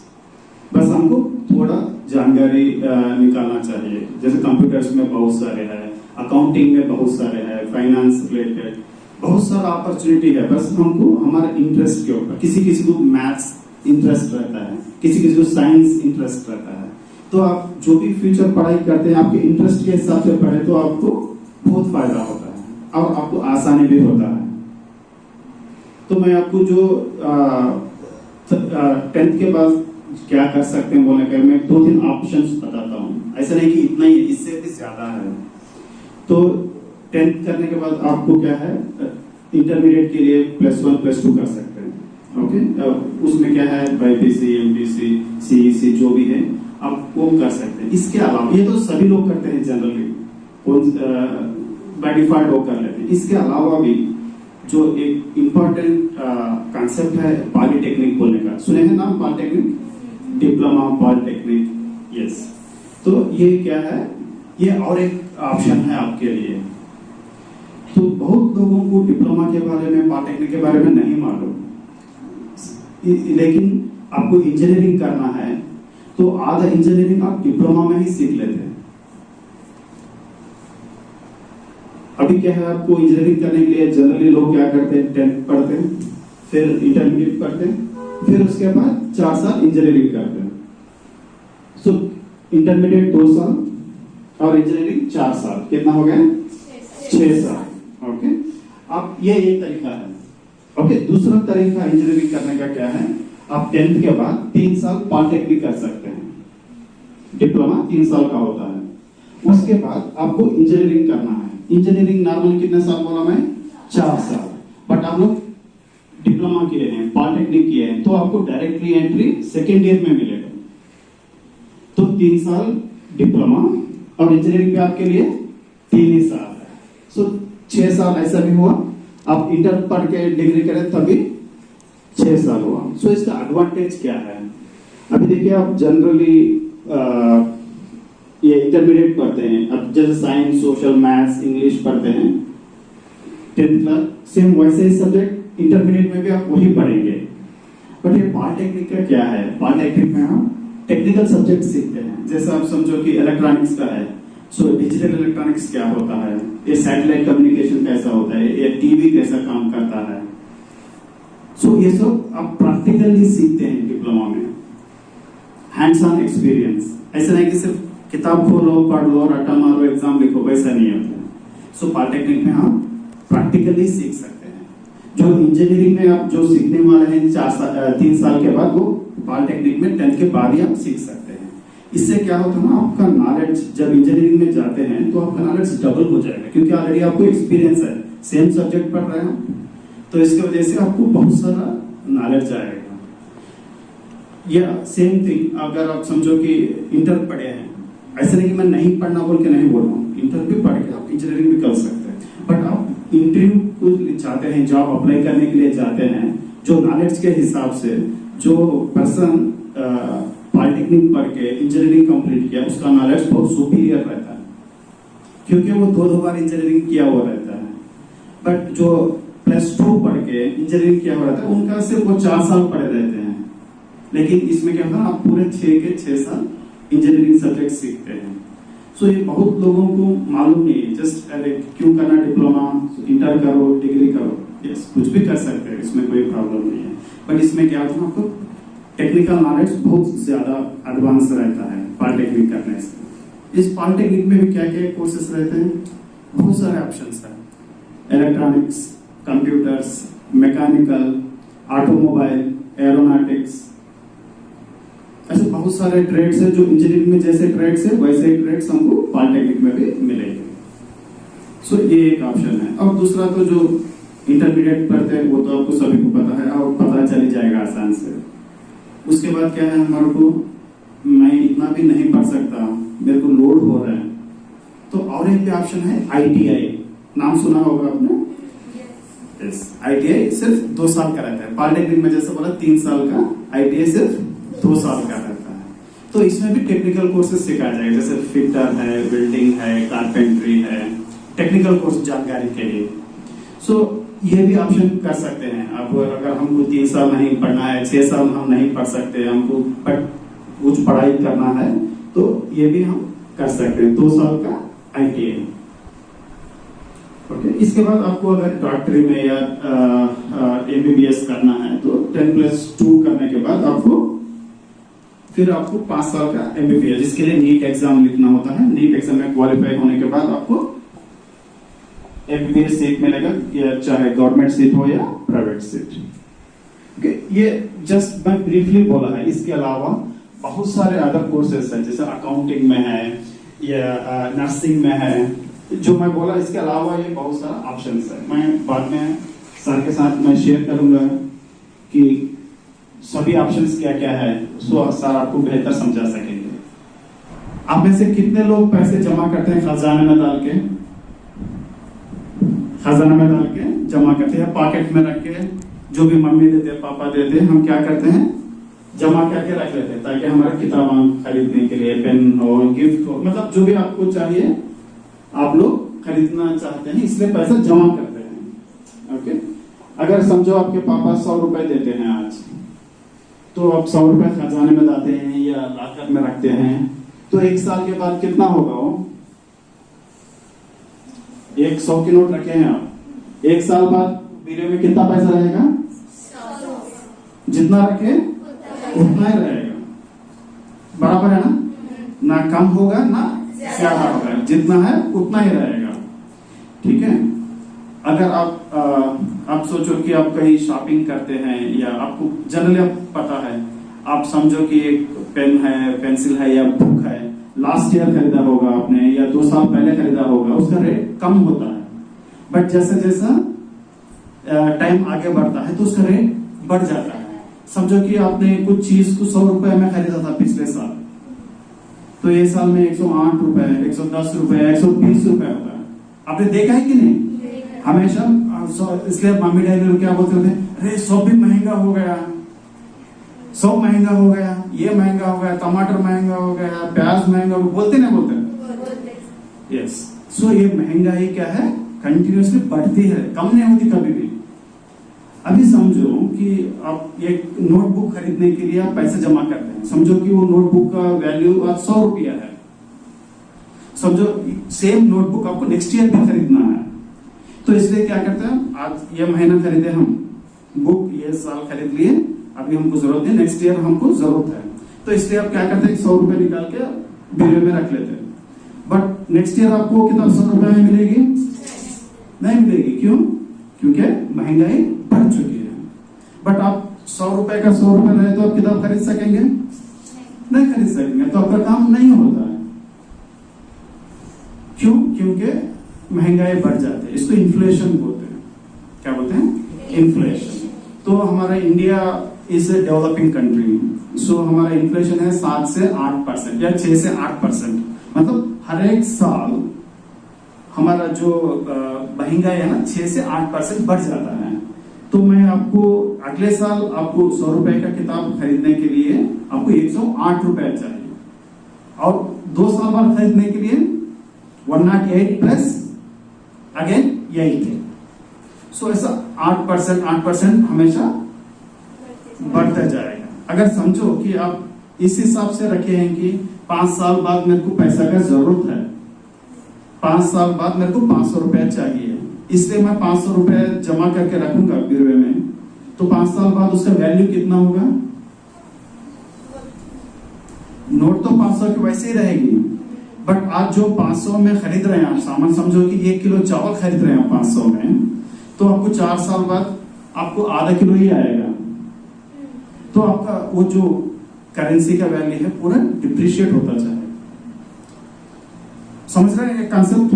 बस हमको थोड़ा जानकारी निकालना चाहिए। जैसे कंप्यूटर्स में बहुत सारे हैं, अकाउंटिंग में बहुत सारे हैं, फाइनेंस रिलेटेड बहुत सारा अपॉर्चुनिटी है। बस हमको हमारा इंटरेस्ट के ऊपर, किसी किसी को मैथ्स इंटरेस्ट रहता है, किसी किसी को साइंस इंटरेस्ट रहता है, तो आप जो भी फ्यूचर पढ़ाई करते हैं आपके इंटरेस्ट के हिसाब से पढ़े तो आपको बहुत फायदा होता है और आपको आसानी भी होता है। तो मैं आपको जो 10th के बाद क्या कर सकते हैं बोलने का, मैं 2-3 ऑप्शंस बताता हूँ। ऐसा नहीं कि इतना ही, इससे भी ज्यादा है। तो 10th करने के बाद आपको क्या है, इंटरमीडिएट के लिए +1 +2 कर सकते हैं। ओके, उसमें क्या है, BPC, MPC, CEC जो भी है आप वो कर सकते हैं। इसके अलावा ये तो सभी लोग करते हैं जनरली, बाय डिफॉल्ट वो कर लेते हैं। इसके अलावा भी जो एक इम्पोर्टेंट कॉन्सेप्ट है पॉलिटेक्निक बोलने का, सुने हैं नाम पॉलिटेक्निक, डिप्लोमा पॉलिटेक्निक, यस। तो ये क्या है, ये और एक ऑप्शन है आपके लिए। तो बहुत लोगों को डिप्लोमा के बारे में, पॉलिटेक्निक के बारे में नहीं मालूम, लेकिन आपको इंजीनियरिंग करना है तो आधा इंजीनियरिंग आप डिप्लोमा में ही सीख लेते हैं। अभी क्या है, आपको इंजीनियरिंग करने के लिए जनरली लोग क्या करते हैं, 10th पढ़ते हैं, फिर इंटरमीडिएट पढ़ते हैं, फिर उसके बाद 4 साल इंजीनियरिंग करते हैं। सो इंटरमीडिएट 2 साल और इंजीनियरिंग 4 साल, कितना हो गया, 6 साल। ओके, अब ये एक तरीका है। ओके, दूसरा तरीका इंजीनियरिंग करने का क्या है, आप 10th के बाद 3 साल पॉलिटेक्निक कर सकते हैं। डिप्लोमा 3 साल का होता है। उसके बाद आपको इंजीनियरिंग करना है। इंजीनियरिंग नॉर्मल कितने साल बोला मैं, 4 साल, बट आप लोग डिप्लोमा किए हैं, पॉलिटेक्निक किए हैं, तो आपको डायरेक्टली एंट्री सेकेंड ईयर में मिलेगा। तो 3 साल डिप्लोमा और इंजीनियरिंग में आपके लिए 3 ही साल है। सो 6 साल ऐसा भी हुआ, आप इंटर पढ़ के डिग्री करें तभी 6 साल हुआ। सो इसका एडवांटेज क्या है, अभी देखिए आप जनरली ये इंटरमीडिएट पढ़ते हैं, अब जैसे साइंस, सोशल, मैथ्स, इंग्लिश पढ़ते हैं 10th क्लास, सेम वैसे ही सब्जेक्ट इंटरमीडिएट में भी आप वही पढ़ेंगे। बट ये पॉलिटेक्निक का क्या है, पॉलिटेक्निक में हम टेक्निकल सब्जेक्ट सीखते हैं। जैसे आप समझो कि इलेक्ट्रॉनिक्स का है, सो डिजिटल इलेक्ट्रॉनिक्स क्या होता है, ये सैटेलाइट कम्युनिकेशन कैसा होता है, ये टीवी कैसा काम करता है। सो ये सब आप प्रैक्टिकली सीखते हैं डिप्लोमा में, हैंड्स ऑन एक्सपीरियंस। ऐसा नहीं कि सिर्फ किताब खोलो, पढ़ लो, रट्टा मारो, एग्जाम लिखो, वैसा नहीं होता है। सो पॉलिटेक्निक में हम प्रैक्टिकली सीख सकते हैं। जो इंजीनियरिंग में आप जो सीखने वाले हैं 3 साल के बाद, वो पॉलिटेक्निक में 10th के बाद ही आप सीख सकते हैं। इससे क्या होता है ना, आपका नॉलेज जब इंजीनियरिंग में जाते हैं तो आपका नॉलेज डबल हो जाएगा, क्योंकि ऑलरेडी आपको एक्सपीरियंस है, सेम सब्जेक्ट पढ़ रहे हैं, तो इसकी वजह से आपको बहुत सारा नॉलेज आएगा। या सेम थिंग अगर आप समझो कि इंटर पढ़े हैं, ऐसा नहीं कि मैं नहीं पढ़ना बोल के नहीं बोल रहा हूँ, इंटर भी पढ़ के आप इंजीनियरिंग भी कर सकते हैं। बट आप इंटरव्यू को चाहते हैं, जॉब अप्लाई करने के लिए जाते हैं, जो नॉलेज के हिसाब से जो पर्सन पॉलिटेक्निक पढ़ के इंजीनियरिंग कंप्लीट किया, उसका नॉलेज बहुत सुपीरियर रहता है, क्योंकि वो 2 बार इंजीनियरिंग किया हुआ रहता है। बट जो +2 पढ़ के इंजीनियरिंग किया हुआ रहता है, उनका सिर्फ वो 4 साल पढ़े रहते हैं। लेकिन इसमें क्या होता है, आप पूरे 6 के 6 साल इंजीनियरिंग सब्जेक्ट सीखते हैं। सो ये बहुत लोगों को मालूम नहीं है, जस्ट अरे क्यों करना डिप्लोमा, इंटर करो, डिग्री करो, यस कुछ भी कर सकते हैं, इसमें कोई प्रॉब्लम नहीं है। बट इसमें क्या होता है, आपको टेक्निकल नॉलेज बहुत ज्यादा एडवांस रहता है पॉलिटेक्निक करने से। इस पॉलिटेक्निक में भी क्या क्या कोर्सेस रहते हैं, बहुत सारे ऑप्शंस हैं, electronics, computers, mechanical, automobile, aeronautics, ऐसे बहुत सारे ट्रेड्स है। जो इंजीनियरिंग में जैसे ट्रेड्स है वैसे ट्रेड्स हमको पॉलिटेक्निक में भी मिलेंगे। सो ये एक ऑप्शन है। अब दूसरा तो जो इंटरमीडिएट पढ़ते हैं वो तो आपको सभी को पता है और पता चल जाएगा आसान से। उसके बाद क्या है, हमारे को मैं इतना भी नहीं पढ़ सकता, मेरे को लोड हो रहा है, तो और एक भी ऑप्शन है ITI, नाम सुना होगा आपने। यस, ITI सिर्फ 2 साल का रहता है। पॉलिटेक्निक में जैसे बोला 3 साल का, ITI सिर्फ 2 साल का रहता है। तो इसमें भी टेक्निकल कोर्सेज सिखाया जाएगा, जैसे फिटर है, वेल्डिंग है, कारपेंट्री है, टेक्निकल कोर्स जानकारी के लिए। सो ये भी ऑप्शन कर सकते हैं। अब अगर हमको 3 साल नहीं पढ़ना है, 6 साल हम नहीं पढ़ सकते, हमको कुछ पढ़ाई करना है, तो ये भी हम कर सकते हैं, 2 साल का ITI। ओके, इसके बाद आपको अगर डॉक्टरी में या MBBS करना है तो 10+2 करने के बाद फिर आपको 5 साल का MBBS, जिसके लिए नीट एग्जाम लिखना होता है। नीट एग्जाम में क्वालिफाई होने के बाद आपको MBBS सीट मिलेगा, या चाहे गवर्नमेंट सीट हो या प्राइवेट सीट। ओके, ये जस्ट मैं ब्रीफली बोला है। इसके अलावा बहुत सारे अदर कोर्सेस हैं, जैसे अकाउंटिंग में है या नर्सिंग में है, जो मैं बोला। इसके अलावा ये बहुत सारा ऑप्शंस है। मैं बाद में सर के साथ मैं शेयर करूंगा कि सभी ऑप्शंस क्या क्या है, सो सर आपको बेहतर समझा सकेंगे। आप में से कितने लोग पैसे जमा करते हैं खजाने में डाल के? खजाना में डाल के जमा करते हैं, पॉकेट में रख के, जो भी मम्मी देते हैं पापा देते हैं, हम क्या करते हैं जमा करके रख लेते हैं, ताकि हमारा किताब खरीदने के लिए, पेन हो, गिफ्ट हो, मतलब जो भी आपको चाहिए आप लोग खरीदना चाहते हैं, इसलिए पैसा जमा करते हैं। ओके, अगर समझो आपके पापा 100 रुपए देते हैं आज, तो आप 100 रुपए खजाने में डालते हैं या लॉकर में रखते हैं, तो 1 साल के बाद कितना होगा वो? 100 की नोट रखे हैं आप, 1 साल बाद बीरे में कितना पैसा रहेगा? 100। जितना रखे उतना ही रहेगा, बराबर है ना? ना कम होगा ना ज्यादा होगा, जितना है उतना ही रहेगा। ठीक है, अगर आप सोचो कि आप कहीं शॉपिंग करते हैं, या आपको जनरली आप पता है, आप समझो कि एक पेन है, पेंसिल है या बुक है, लास्ट ईयर खरीदा होगा आपने या 2 साल पहले खरीदा होगा, उसका रेट कम होता है, बट जैसे जैसा टाइम आगे बढ़ता है तो उसका रेट बढ़ जाता है। समझो कि आपने कुछ चीज को 100 रुपए में खरीदा था पिछले साल, तो ये साल में 108 रुपए, 110 रुपए, 120 रुपए होता है। आपने देखा है कि नहीं? हमेशा, इसलिए मम्मी डैडी क्या बोलते थे, अरे सब भी महंगा हो गया, सब महंगा हो गया, ये महंगा हो गया, टमाटर महंगा हो गया, प्याज महंगा हो गया, बोलते ना बोलते? यस। सो ये महंगाई क्या है? कंटिन्यूसली बढ़ती है, कम नहीं होती कभी भी। अभी समझो कि आप एक नोटबुक खरीदने के लिए आप पैसे जमा करते हैं, समझो कि वो नोटबुक का वैल्यू आज 100 रुपया है, समझो सेम नोटबुक आपको नेक्स्ट ईयर भी खरीदना है, तो इसलिए क्या करते हैं, आज ये महीना खरीदे हम बुक, ये साल खरीद लिए, अभी हमको जरूरत नहीं, नेक्स्ट ईयर हमको जरूरत है, तो इसलिए आप क्या करते हैं 100 रुपए निकाल के बीरे में रख लेते हैं। बट नेक्स्ट ईयर आपको कितना 100 रुपए में मिलेगी? नहीं मिलेगी। क्यों? क्योंकि महंगाई बढ़ चुकी है। बट आप 100 रुपए का 100 रुपए रहे तो आप किताब खरीद सकेंगे? नहीं खरीद सकेंगे, तो आपका काम नहीं होता है। क्यों? क्योंकि महंगाई बढ़ जाती है, इसको इन्फ्लेशन बोलते हैं। क्या बोलते हैं? इन्फ्लेशन। तो हमारा India is a developing country, so हमारा इन्फ्लेशन है 7 से 8% या 6 से 8%, मतलब हर एक साल हमारा जो महंगाई है ना 6 से 8% बढ़ जाता है। तो मैं आपको अगले साल आपको 100 रुपए का किताब खरीदने के लिए आपको 108 रुपए चाहिए, और 2 साल बाद खरीदने के लिए 108 प्लस अगेन 8 है। सो ऐसा 8% हमेशा बढ़ता जाएगा। अगर समझो कि आप इस हिसाब से रखे हैं कि 5 साल बाद मेरे को पैसा का जरूरत है, 5 साल बाद मेरे को 500 रुपए चाहिए, इसलिए मैं 500 रुपए जमा करके रखूंगा बीरवे में, तो 5 साल बाद उसका वैल्यू कितना होगा? नोट तो 500 की वैसे ही रहेगी, बट आज जो 500 में खरीद रहे हैं आप सामान, समझो कि 1 किलो चावल खरीद रहे हैं 500 में, तो आपको 4 साल बाद आपको आधा किलो ही आएगा, तो आपका वो जो करेंसी का वैल्यू है पूरा डिप्रिशिएट होता जाएगा। समझ रहे हैं कॉन्सेप्ट?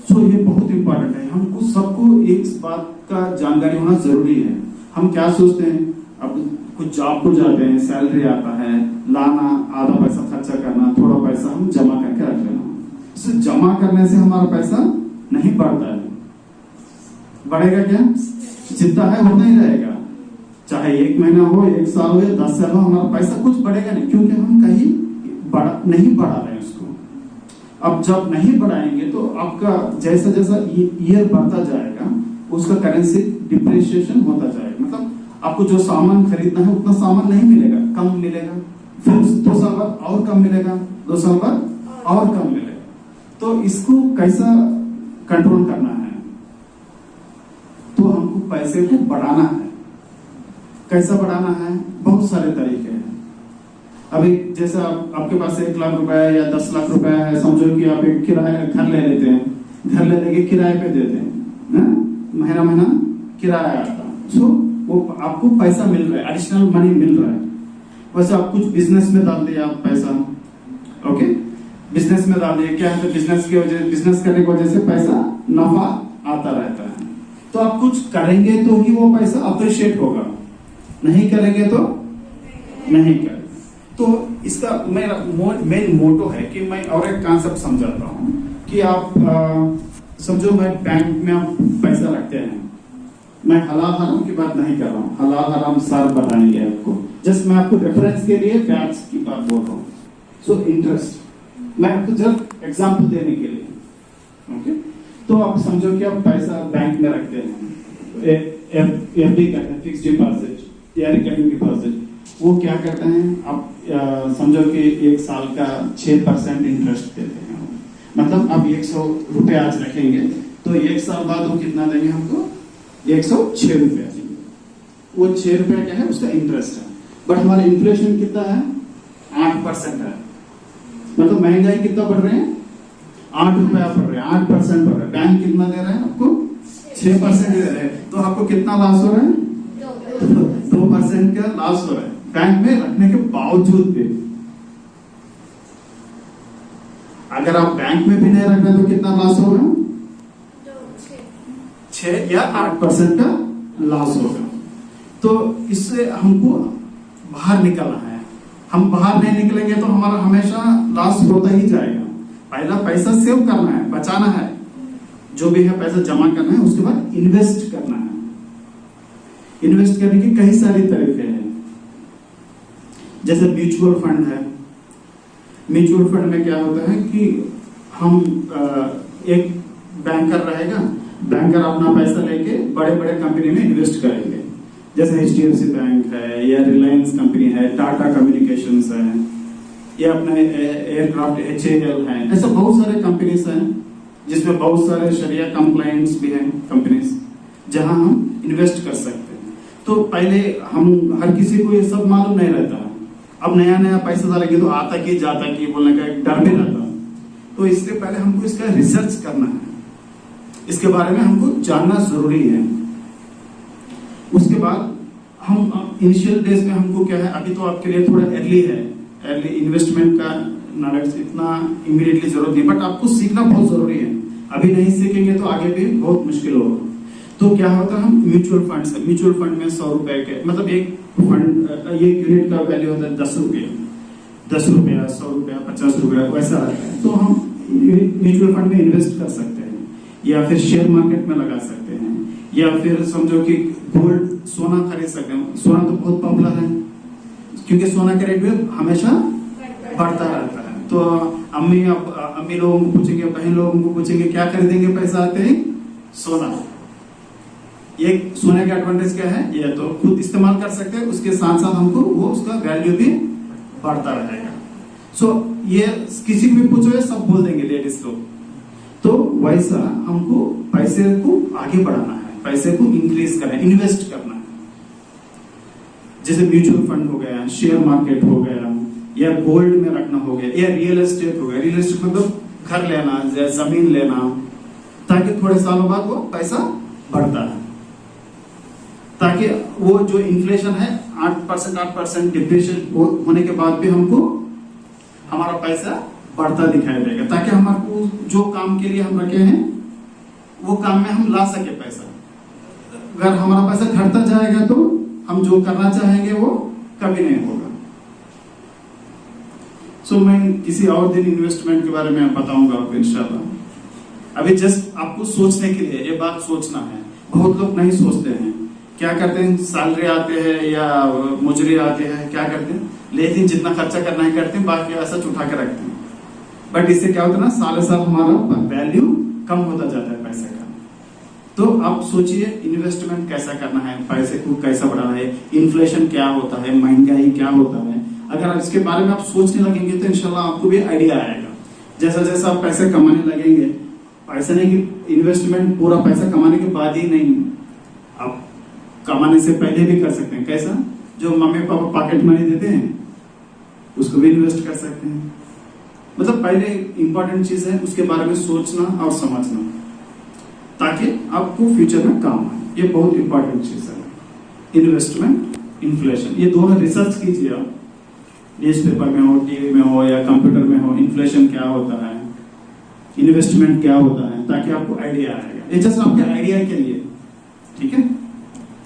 सो ये बहुत इंपॉर्टेंट है, हमको सबको एक बात का जानकारी होना जरूरी है। हम क्या सोचते हैं, अब कुछ जॉब को जाते हैं, सैलरी आता है, लाना, आधा पैसा खर्चा करना, थोड़ा पैसा हम जमा करके रख लेना। इसे जमा करने से हमारा पैसा नहीं बढ़ता है, बढ़ेगा क्या? जितना है उतना ही रहेगा, चाहे 1 महीना हो, 1 साल हो या 10 साल हो, हमारा पैसा कुछ बढ़ेगा नहीं, क्योंकि हम कहीं नहीं बढ़ा रहे हैं उसको। अब जब नहीं बढ़ाएंगे तो आपका जैसा जैसा ईयर बढ़ता जाएगा उसका करेंसी डिप्रिसिएशन होता जाएगा, मतलब आपको जो सामान खरीदना है उतना सामान नहीं मिलेगा, कम मिलेगा, फिर 2 साल बाद और कम मिलेगा, 2 साल बाद और कम मिलेगा। तो इसको कैसा कंट्रोल करना है? तो हमको पैसे को बढ़ाना है। कैसा बढ़ाना है? बहुत सारे तरीके हैं। अभी जैसे आपके पास 1 लाख रुपए है या 10 लाख रुपए है, समझो कि आप एक किराया घर ले लेते हैं, घर ले लेके किराए पे देते हैं, महीना महीना किराया आता है, सो वो आपको पैसा मिल रहा है, एडिशनल मनी मिल रहा है। वैसे आप कुछ बिजनेस में डाल दिए आप पैसा, ओके, बिजनेस में डाल दिए, क्या है तो बिजनेस करने की वजह से पैसा नफा आता रहता है, तो आप कुछ करेंगे तो ही वो पैसा अप्रिशिएट होगा, नहीं करेंगे तो नहीं करेंगे। तो इसका मेरा मेन मोटो है कि मैं और एक कॉन्सेप्ट समझाता हूँ कि आप समझो मैं बैंक में आप पैसा रखते हैं, मैं हलाल हराम की बात नहीं कर रहा हूँ, हलाल हराम सर बताएंगे आपको, जस्ट मैं आपको रेफरेंस के लिए ब्याज की बात बोल रहा हूँ। सो इंटरेस्ट मैं आपको जस्ट एग्जांपल देने के लिए, ओके। तो आप समझो कि आप पैसा बैंक में रखते हैं, एफडी करते हैं, फिक्स डिपॉजिट या रिकरिंग डिपॉजिट। वो क्या करते हैं, आप समझो कि 1 साल का 6% इंटरेस्ट देते हैं। मतलब आप 100 रुपए आज रखेंगे तो 1 साल बाद वो कितना देंगे हमको, 106 रुपया देंगे। वो 6 रुपया क्या है, उसका इंटरेस्ट है। बट हमारा इन्फ्लेशन कितना है, 8% है। मतलब महंगाई कितना बढ़ रहे हैं, 8 रुपया बढ़ रहे हैं, 8% बढ़ रहे हैं। बैंक कितना दे रहे हैं आपको, 6% दे रहे हैं। तो आपको कितना लॉस हो रहा है, 2% का लॉस हो रहा है बैंक में रखने के बावजूद भी। अगर आप बैंक में भी नहीं रख रहे तो कितना लॉस होगा, 6 या 8% का लॉस होगा। तो इससे हमको बाहर निकलना है। हम बाहर नहीं निकलेंगे तो हमारा हमेशा लॉस होता ही जाएगा। पहला पैसा सेव करना है, बचाना है, जो भी है पैसा जमा करना है, उसके बाद इन्वेस्ट करना है। इन्वेस्ट करने की कई सारी तरीके हैं, जैसे म्यूचुअल फंड है। म्यूचुअल फंड में क्या होता है कि हम एक बैंकर रहेगा, बैंकर अपना पैसा लेके बड़े बड़े कंपनी में इन्वेस्ट करेंगे, जैसे HDFC बैंक है या रिलायंस कंपनी है, टाटा कम्युनिकेशंस है, या अपने एयरक्राफ्ट HAL है। ऐसे बहुत सारे कंपनीज हैं जिसमें बहुत सारे शरिया कंप्लायंस भी हैं कंपनीज, जहां हम इन्वेस्ट कर सकते हैं। तो पहले हम हर किसी को ये सब मालूम नहीं रहता। अब नया नया पैसा डालेंगे तो आता की जाता की बोलने का एक डर भी रहता। तो इसलिए पहले हमको इसका रिसर्च करना है, इसके बारे में हमको जानना जरूरी है। उसके बाद हम इनिशियल डेज में हमको क्या है, अभी तो आपके लिए थोड़ा अर्ली है, अर्ली इन्वेस्टमेंट का नॉलेज इतना इमीडिएटली जरूरत नहीं, बट आपको सीखना बहुत जरूरी है। अभी नहीं सीखेंगे तो आगे भी बहुत मुश्किल होगा। तो क्या होता है, हम म्यूचुअल फंड से, म्यूचुअल फंड में 100 रुपए के, मतलब एक फंड, ये यूनिट का वैल्यू होता है 10 रुपया, 10 रुपया, 100 रुपया, 50 रुपया, वैसा आता है। तो हम म्यूचुअल फंड में इन्वेस्ट कर सकते हैं, या फिर शेयर मार्केट में लगा सकते हैं, या फिर समझो कि गोल्ड, सोना खरीद सकते हैं। सोना तो बहुत पॉपुलर है, क्योंकि सोना का रेट भी हमेशा बढ़ता रहता है। तो अम्मी लोगों को पूछेंगे, बहन लोगों को पूछेंगे, क्या खरीदेंगे पैसा आते ही, सोना। ये सोने का एडवांटेज क्या है, ये तो खुद इस्तेमाल कर सकते हैं, उसके साथ साथ हमको वो उसका वैल्यू भी बढ़ता रहेगा। सो ये किसी को भी पूछो, ये सब बोल देंगे लेडीज लोग। तो वैसा हमको पैसे को आगे बढ़ाना है, पैसे को इंक्रीज करना है, इन्वेस्ट करना है। जैसे म्यूचुअल फंड हो गया, शेयर मार्केट हो गया, या गोल्ड में रखना हो गया, या रियल एस्टेट हो गया। रियल एस्टेट मतलब घर लेना, जमीन लेना, ताकि थोड़े सालों बाद वो पैसा बढ़ता है, ताकि वो जो इन्फ्लेशन है 8% डिप्रेशन होने के बाद भी हमको हमारा पैसा बढ़ता दिखाई देगा, ताकि हमारे जो काम के लिए हम रखे हैं वो काम में हम ला सके पैसा। अगर हमारा पैसा घटता जाएगा तो हम जो करना चाहेंगे वो कभी नहीं होगा। सो मैं किसी और दिन इन्वेस्टमेंट के बारे में बताऊंगा आपको इंशाल्लाह। अभी जस्ट आपको सोचने के लिए ये बात सोचना है। बहुत लोग नहीं सोचते हैं, क्या करते हैं, सैलरी आते हैं या मुजरी आते हैं, क्या करते हैं, लेकिन जितना खर्चा करना है करते हैं, बाकी ऐसा उठा के रखते हैं। बट इससे क्या होता है ना, साल साल हमारा वैल्यू कम होता जाता है पैसे का। तो आप सोचिए इन्वेस्टमेंट कैसा करना है, पैसे को कैसा बढ़ाना है, इन्फ्लेशन क्या होता है, महंगाई क्या होता है। अगर इसके बारे में आप सोचने लगेंगे तो इंशाल्लाह आपको भी आइडिया आएगा। जैसा जैसा आप पैसे कमाने लगेंगे, पैसा नहीं कि इन्वेस्टमेंट पूरा पैसा कमाने के बाद ही नहीं, आप कमाने से पहले भी कर सकते हैं। कैसा, जो मम्मी पापा पॉकेट मनी देते हैं उसको भी इन्वेस्ट कर सकते हैं। मतलब पहले इंपॉर्टेंट चीज है उसके बारे में सोचना और समझना, ताकि आपको फ्यूचर में काम आए। ये बहुत इंपॉर्टेंट चीज है, इन्वेस्टमेंट, इन्फ्लेशन। ये दोनों रिसर्च कीजिए आप, न्यूज़पेपर में हो, टीवी में हो या कंप्यूटर में हो, इन्फ्लेशन क्या होता है, इन्वेस्टमेंट क्या होता है, ताकि आपको आइडिया आएगा। ये जस्ट आपके आइडिया के लिए, ठीक है।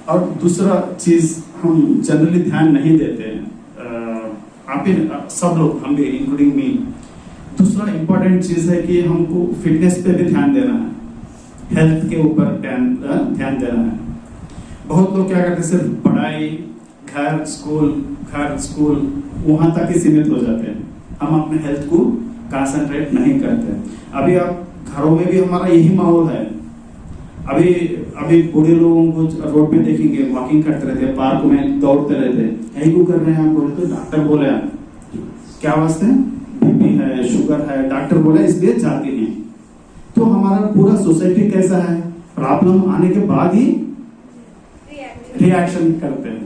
और दूसरा चीज हम जनरली ध्यान नहीं देते हैं, आप ही सब लोग, हम भी इंक्लूडिंग मी। दूसरा इंपॉर्टेंट चीज है कि हमको फिटनेस पे भी ध्यान देना है। हेल्थ के ऊपर ध्यान देना है। बहुत लोग क्या करते हैं, सिर्फ पढ़ाई, घर स्कूल वहां तक ही सीमित हो जाते हैं। हम अपने हेल्थ को कंसंट्रेट नहीं करते। अभी आप घरों में भी हमारा यही माहौल है। अभी बूढ़े लोगों को रोड पे देखेंगे, वॉकिंग करते रहते हैं, पार्क में दौड़ते रहते हैं। यही को कर रहे हैं आप बोले तो डॉक्टर बोले क्या वास्ते, बीपी है, शुगर है, डॉक्टर बोले इसलिए जाते नहीं। तो हमारा पूरा सोसाइटी कैसा है, प्रॉब्लम आने के बाद ही रिएक्शन करते हैं।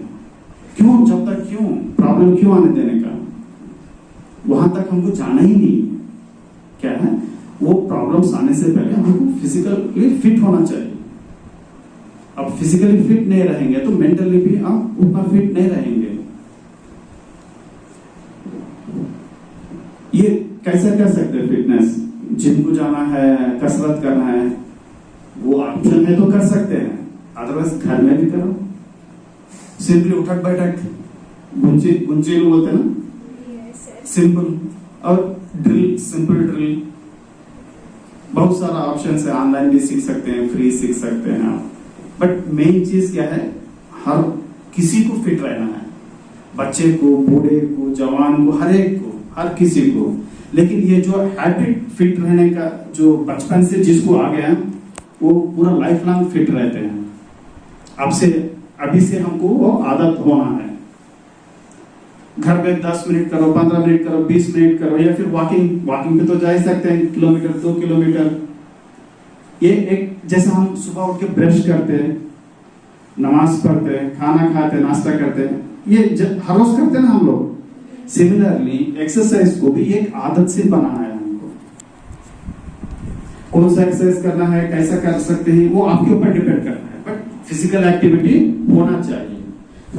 क्यों, जब तक क्यों प्रॉब्लम क्यों आने देने का, वहां तक हमको जाना ही नहीं। क्या है, वो प्रॉब्लम्स आने से पहले हमको फिजिकली फिट होना चाहिए। अब फिजिकली फिट नहीं रहेंगे तो मेंटली भी आप उतना फिट नहीं रहेंगे। ये कैसे कर सकते हैं फिटनेस, जिम को जाना है, कसरत करना है, वो ऑप्शन है तो कर सकते हैं, अदरवाइज घर में भी करो। सिंपली उठक बैठक, गुंजी बोलते हैं ना, सिंपल, और ड्रिल, सिंपल ड्रिल, बहुत सारा ऑप्शन है, ऑनलाइन भी सीख सकते हैं, फ्री सीख सकते हैं आप। बट मेन चीज क्या है, हर किसी को फिट रहना है, बच्चे को, बूढ़े को, जवान को, हर एक को, हर किसी को। लेकिन ये जो हैबिट फिट रहने का जो बचपन से जिसको आ गया, वो पूरा लाइफ लॉन्ग फिट रहते हैं। अभी से हमको वो आदत होना है। घर में 10 मिनट करो, 15 मिनट करो, 20 मिनट करो, या फिर वॉकिंग पे तो जा ही सकते हैं, किलोमीटर 2 किलोमीटर। ये एक जैसे हम सुबह उठ के ब्रश करते हैं, नमाज पढ़ते हैं, खाना खाते हैं, नाश्ता करते हैं, ये हर रोज करते हैं ना हम लोग। सिमिलरली एक्सरसाइज को भी एक आदत से बनाना है हमको। कौन सा एक्सरसाइज करना है, कैसा कर सकते हैं, वो आपके ऊपर डिपेंड करता है। बट फिजिकल एक्टिविटी होना चाहिए।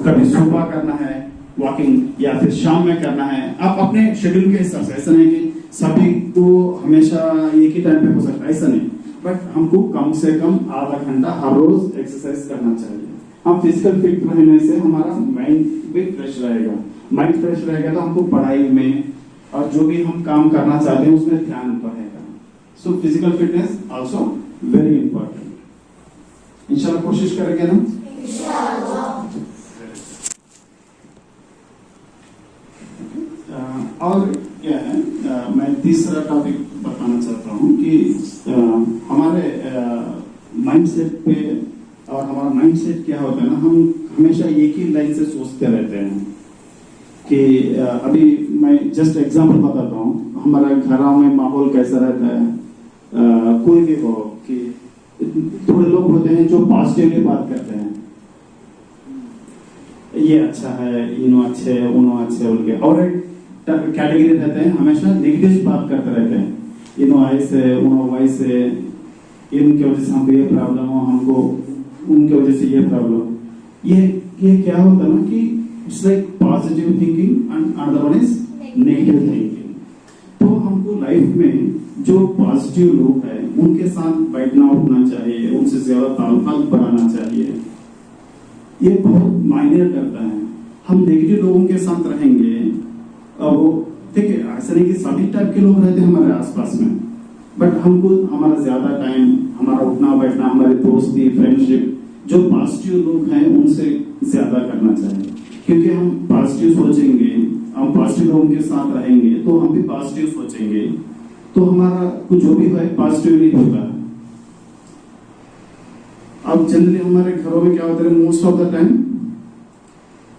कभी सुबह करना है वॉकिंग, या फिर शाम में करना है, आप अपने शेड्यूल के हिसाब से। ऐसा नहीं कि सभी को हमेशा एक ही टाइम पे हो सकता है, ऐसा नहीं। बट हमको कम से कम आधा घंटा हर रोज एक्सरसाइज करना चाहिए। हम फिजिकल फिट रहने से हमारा माइंड भी फ्रेश रहेगा। माइंड फ्रेश रहेगा तो हमको पढ़ाई में और जो भी हम काम करना चाहते हैं उसमें ध्यान रहेगा। So physical fitness also very important. इंशाल्लाह कोशिश करेंगे ना, इंशाल्लाह। और क्या है, मैं तीसरा टॉपिक बताना चाहता हूँ कि हमारे माइंडसेट पे, और हमारा माइंडसेट क्या होता है ना, हम हमेशा एक ही लाइन से सोचते रहते हैं कि अभी मैं जस्ट एग्जांपल बताता हूँ। हमारा घरों में माहौल कैसा रहता है, कोई भी हो, कि थोड़े लोग होते हैं जो पॉजिटिवली बात करते हैं, ये अच्छा है, इनो अच्छे है, उनो अच्छे है उनके। और एक कैटेगरी रहते हैं हमेशा नेगेटिव बात करते रहते हैं, इनो ऐसे, उनो वैसे, इनके वजह से हमको ये प्रॉब्लम हो, हमको उनके वजह से ये प्रॉब्लम। ये क्या होता है ना कि it's like positive thinking and another one is negative thinking. तो हमको लाइफ में जो पॉजिटिव लोग हैं उनके साथ बैठना उठना चाहिए, उनसे ज्यादा ताल्लुकात बनाना चाहिए। ये बहुत मायने करता है। हम नेगेटिव लोगों के साथ रहेंगे, वो ठीक है, ऐसा नहीं कि सभी टाइप के लोग रहते हैं हमारे आसपास में, बट हमको हमारा ज्यादा टाइम, हमारा उठना बैठना, हमारी दोस्ती, फ्रेंडशिप, जो पॉजिटिव लोग हैं उनसे ज्यादा करना चाहिए। क्योंकि हम पॉजिटिव सोचेंगे, हम पॉजिटिव लोगों के साथ रहेंगे तो हम भी पॉजिटिव सोचेंगे, तो हमारा कुछ जो भी है पॉजिटिवली होगा। अब जनरली हमारे घरों में क्या होता है, मोस्ट ऑफ द टाइम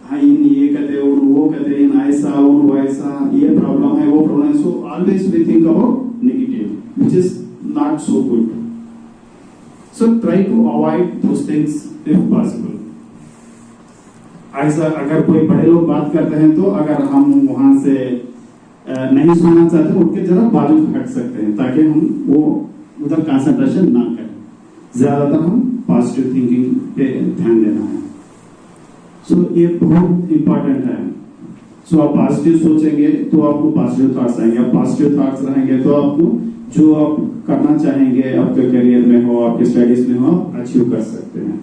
हाँ इन ये कहते हैं, वो कहते हैं, इन ऐसा और वैसा, ये प्रॉब्लम है, वो प्रॉब्लम है। So always we think about negative, which is not so good. So try to avoid those things if possible. ऐसा अगर कोई बड़े लोग बात करते हैं तो अगर हम वहां से नहीं सुनना चाहते, उठ के जरा बाजू हट सकते हैं, ताकि हम वो उधर कंसंट्रेशन ना करें। ज्यादातर हम पॉजिटिव थिंकिंग पे ध्यान देना है। सो ये बहुत इंपॉर्टेंट है। सो आप पॉजिटिव सोचेंगे तो आपको पॉजिटिव थॉट्स आएंगे, आप पॉजिटिव थॉट्स रहेंगे तो आपको जो आप करना चाहेंगे आपके करियर में हो, आपके स्टडीज में हो, आप अचीव कर सकते हैं।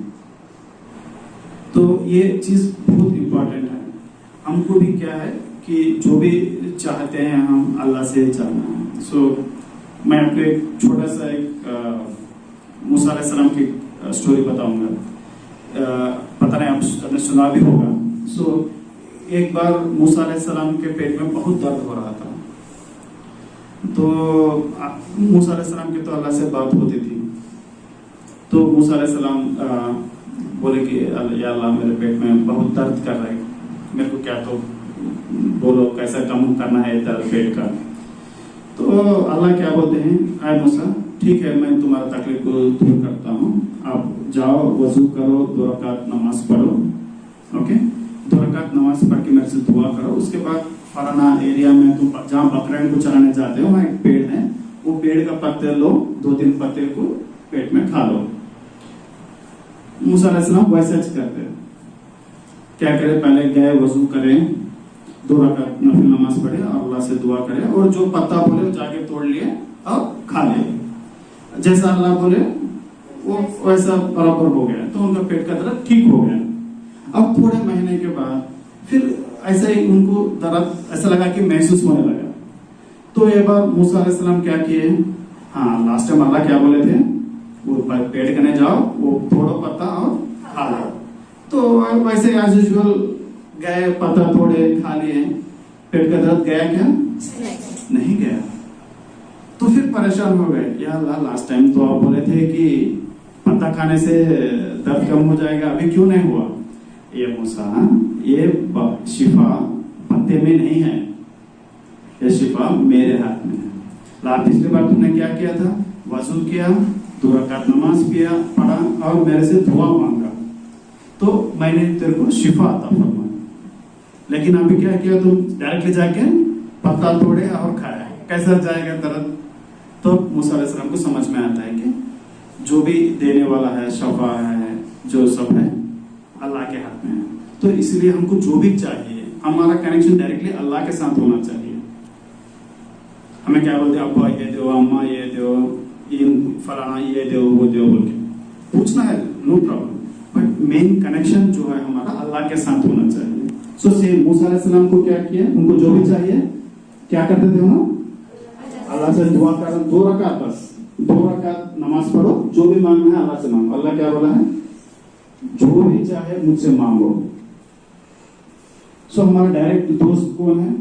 तो ये चीज बहुत इंपॉर्टेंट है। हमको भी क्या है कि जो भी चाहते हैं हम अल्लाह से चाहना है। सो मैं आपको एक छोटा सा एक मूसा अलैहिस्सलाम की स्टोरी बताऊंगा। पता नहीं आपने सुना भी होगा। सो एक बार मूसा अलैहिस्सलाम के पेट में बहुत दर्द हो रहा था। तो मूसा अलैहिस्सलाम की तो अल्लाह से बात होती थी। तो मूसा अलैहिस्सलाम बोले कि या अल्लाह मेरे पेट में बहुत दर्द कर रहा है, मेरे को क्या तो बोलो कैसा कम करना है दर्द पेट का। तो अल्लाह क्या बोलते हैं, आए मूसा ठीक है मैं तुम्हारा तकलीफ को दूर करता हूँ, आप जाओ वजू करो 2 रकात नमाज पढ़ो, ओके 2 रकात नमाज पढ़ के मेरे से दुआ करो। उसके बाद फलाना एरिया में तुम जहाँ बकरे को चराने जाते हो वहाँ एक पेड़ है, वो पेड़ का पत्ते लो, 2-3 पत्ते को पेट में खा लो। मूसा अलैहिस्सलाम वैसे करते क्या करे, पहले गए वजू करें, 2 रकात नफिल नमाज पढ़े और अल्लाह से दुआ करे, और जो पत्ता बोले वो जाके तोड़ लिए और खा लिए। जैसा अल्लाह बोले वो वैसा बराबर हो गया, तो उनका पेट का दर्द ठीक हो गया। अब थोड़े महीने के बाद फिर ऐसे ही उनको दर्द ऐसा लगा कि महसूस होने लगा। तो एक बार मूसा अलैहिस्सलाम क्या किए, हाँ लास्ट टाइम अल्लाह क्या बोले थे, वो पेड़ करने जाओ, वो तोड़ो पत्ता और खा लो। तो वैसे एज यूजुअल गए, पत्ता तोड़े खा लिए, पेट का दर्द गया क्या? नहीं गया। तो फिर परेशान हो गए, या अल्लाह लास्ट टाइम तो आप बोले थे कि पत्ता खाने से दर्द कम हो जाएगा, अभी क्यों नहीं हुआ? ये मूसा, ये शिफा पत्ते में नहीं है, ये शिफा मेरे हाथ में है। पिछली बार तुमने क्या किया था, वजू किया, 2 रकात नमाज पढ़ा और मेरे से दुआ मांगा, तो मैंने तेरे को शिफा अता फरमाया। लेकिन अभी क्या किया, तुम डायरेक्टली जाके पत्ता तोड़े और खाया, कैसा जाएगा दर्द? तो मूसा अलैहिस्सलाम को समझ में आता है कि जो भी देने वाला है, शफा है, जो सब है अल्लाह के हाथ में है। तो इसलिए हमको जो भी चाहिए, हमारा कनेक्शन डायरेक्टली अल्लाह के साथ होना चाहिए। हमें क्या बोलते हैं, अब्बा ये दो, अम्मा ये दो, फलाना ये दो, वो दो बोल के पूछना है, no problem, but main connection जो है हमारा अल्लाह के साथ होना चाहिए। सो सेम मूसा अलैहिस्सलाम को क्या किया, उनको जो भी चाहिए क्या करते थे ना, अल्लाह से दुआ कर, 2 रकात बस 2 रकात नमाज पढ़ो, जो भी मांगना है अल्लाह से मांगो। अल्लाह क्या बोला है, जो भी चाहे मुझसे मांगो। सो हमारा डायरेक्ट दोस्त कौन है,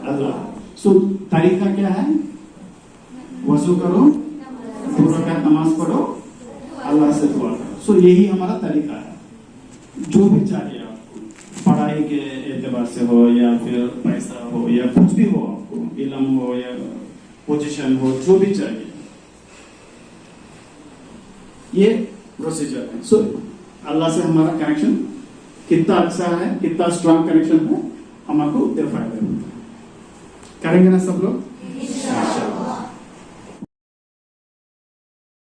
अल्लाह। सो तरीका क्या है, वजू करो, 2 रकात नमाज पढ़ो, अल्लाह से दुआ करो। सो यही हमारा तरीका है। जो भी चाहिए आपको, पढ़ाई के एतबार से हो या फिर पैसा हो या कुछ भी हो, आपको इल्म हो या पोजीशन हो, जो भी चाहिए, ये प्रोसीजर है। सो अल्लाह से हमारा कनेक्शन कितना अच्छा है, कितना स्ट्रांग कनेक्शन है, हमारे फायदा करेंगे ना सब लोग।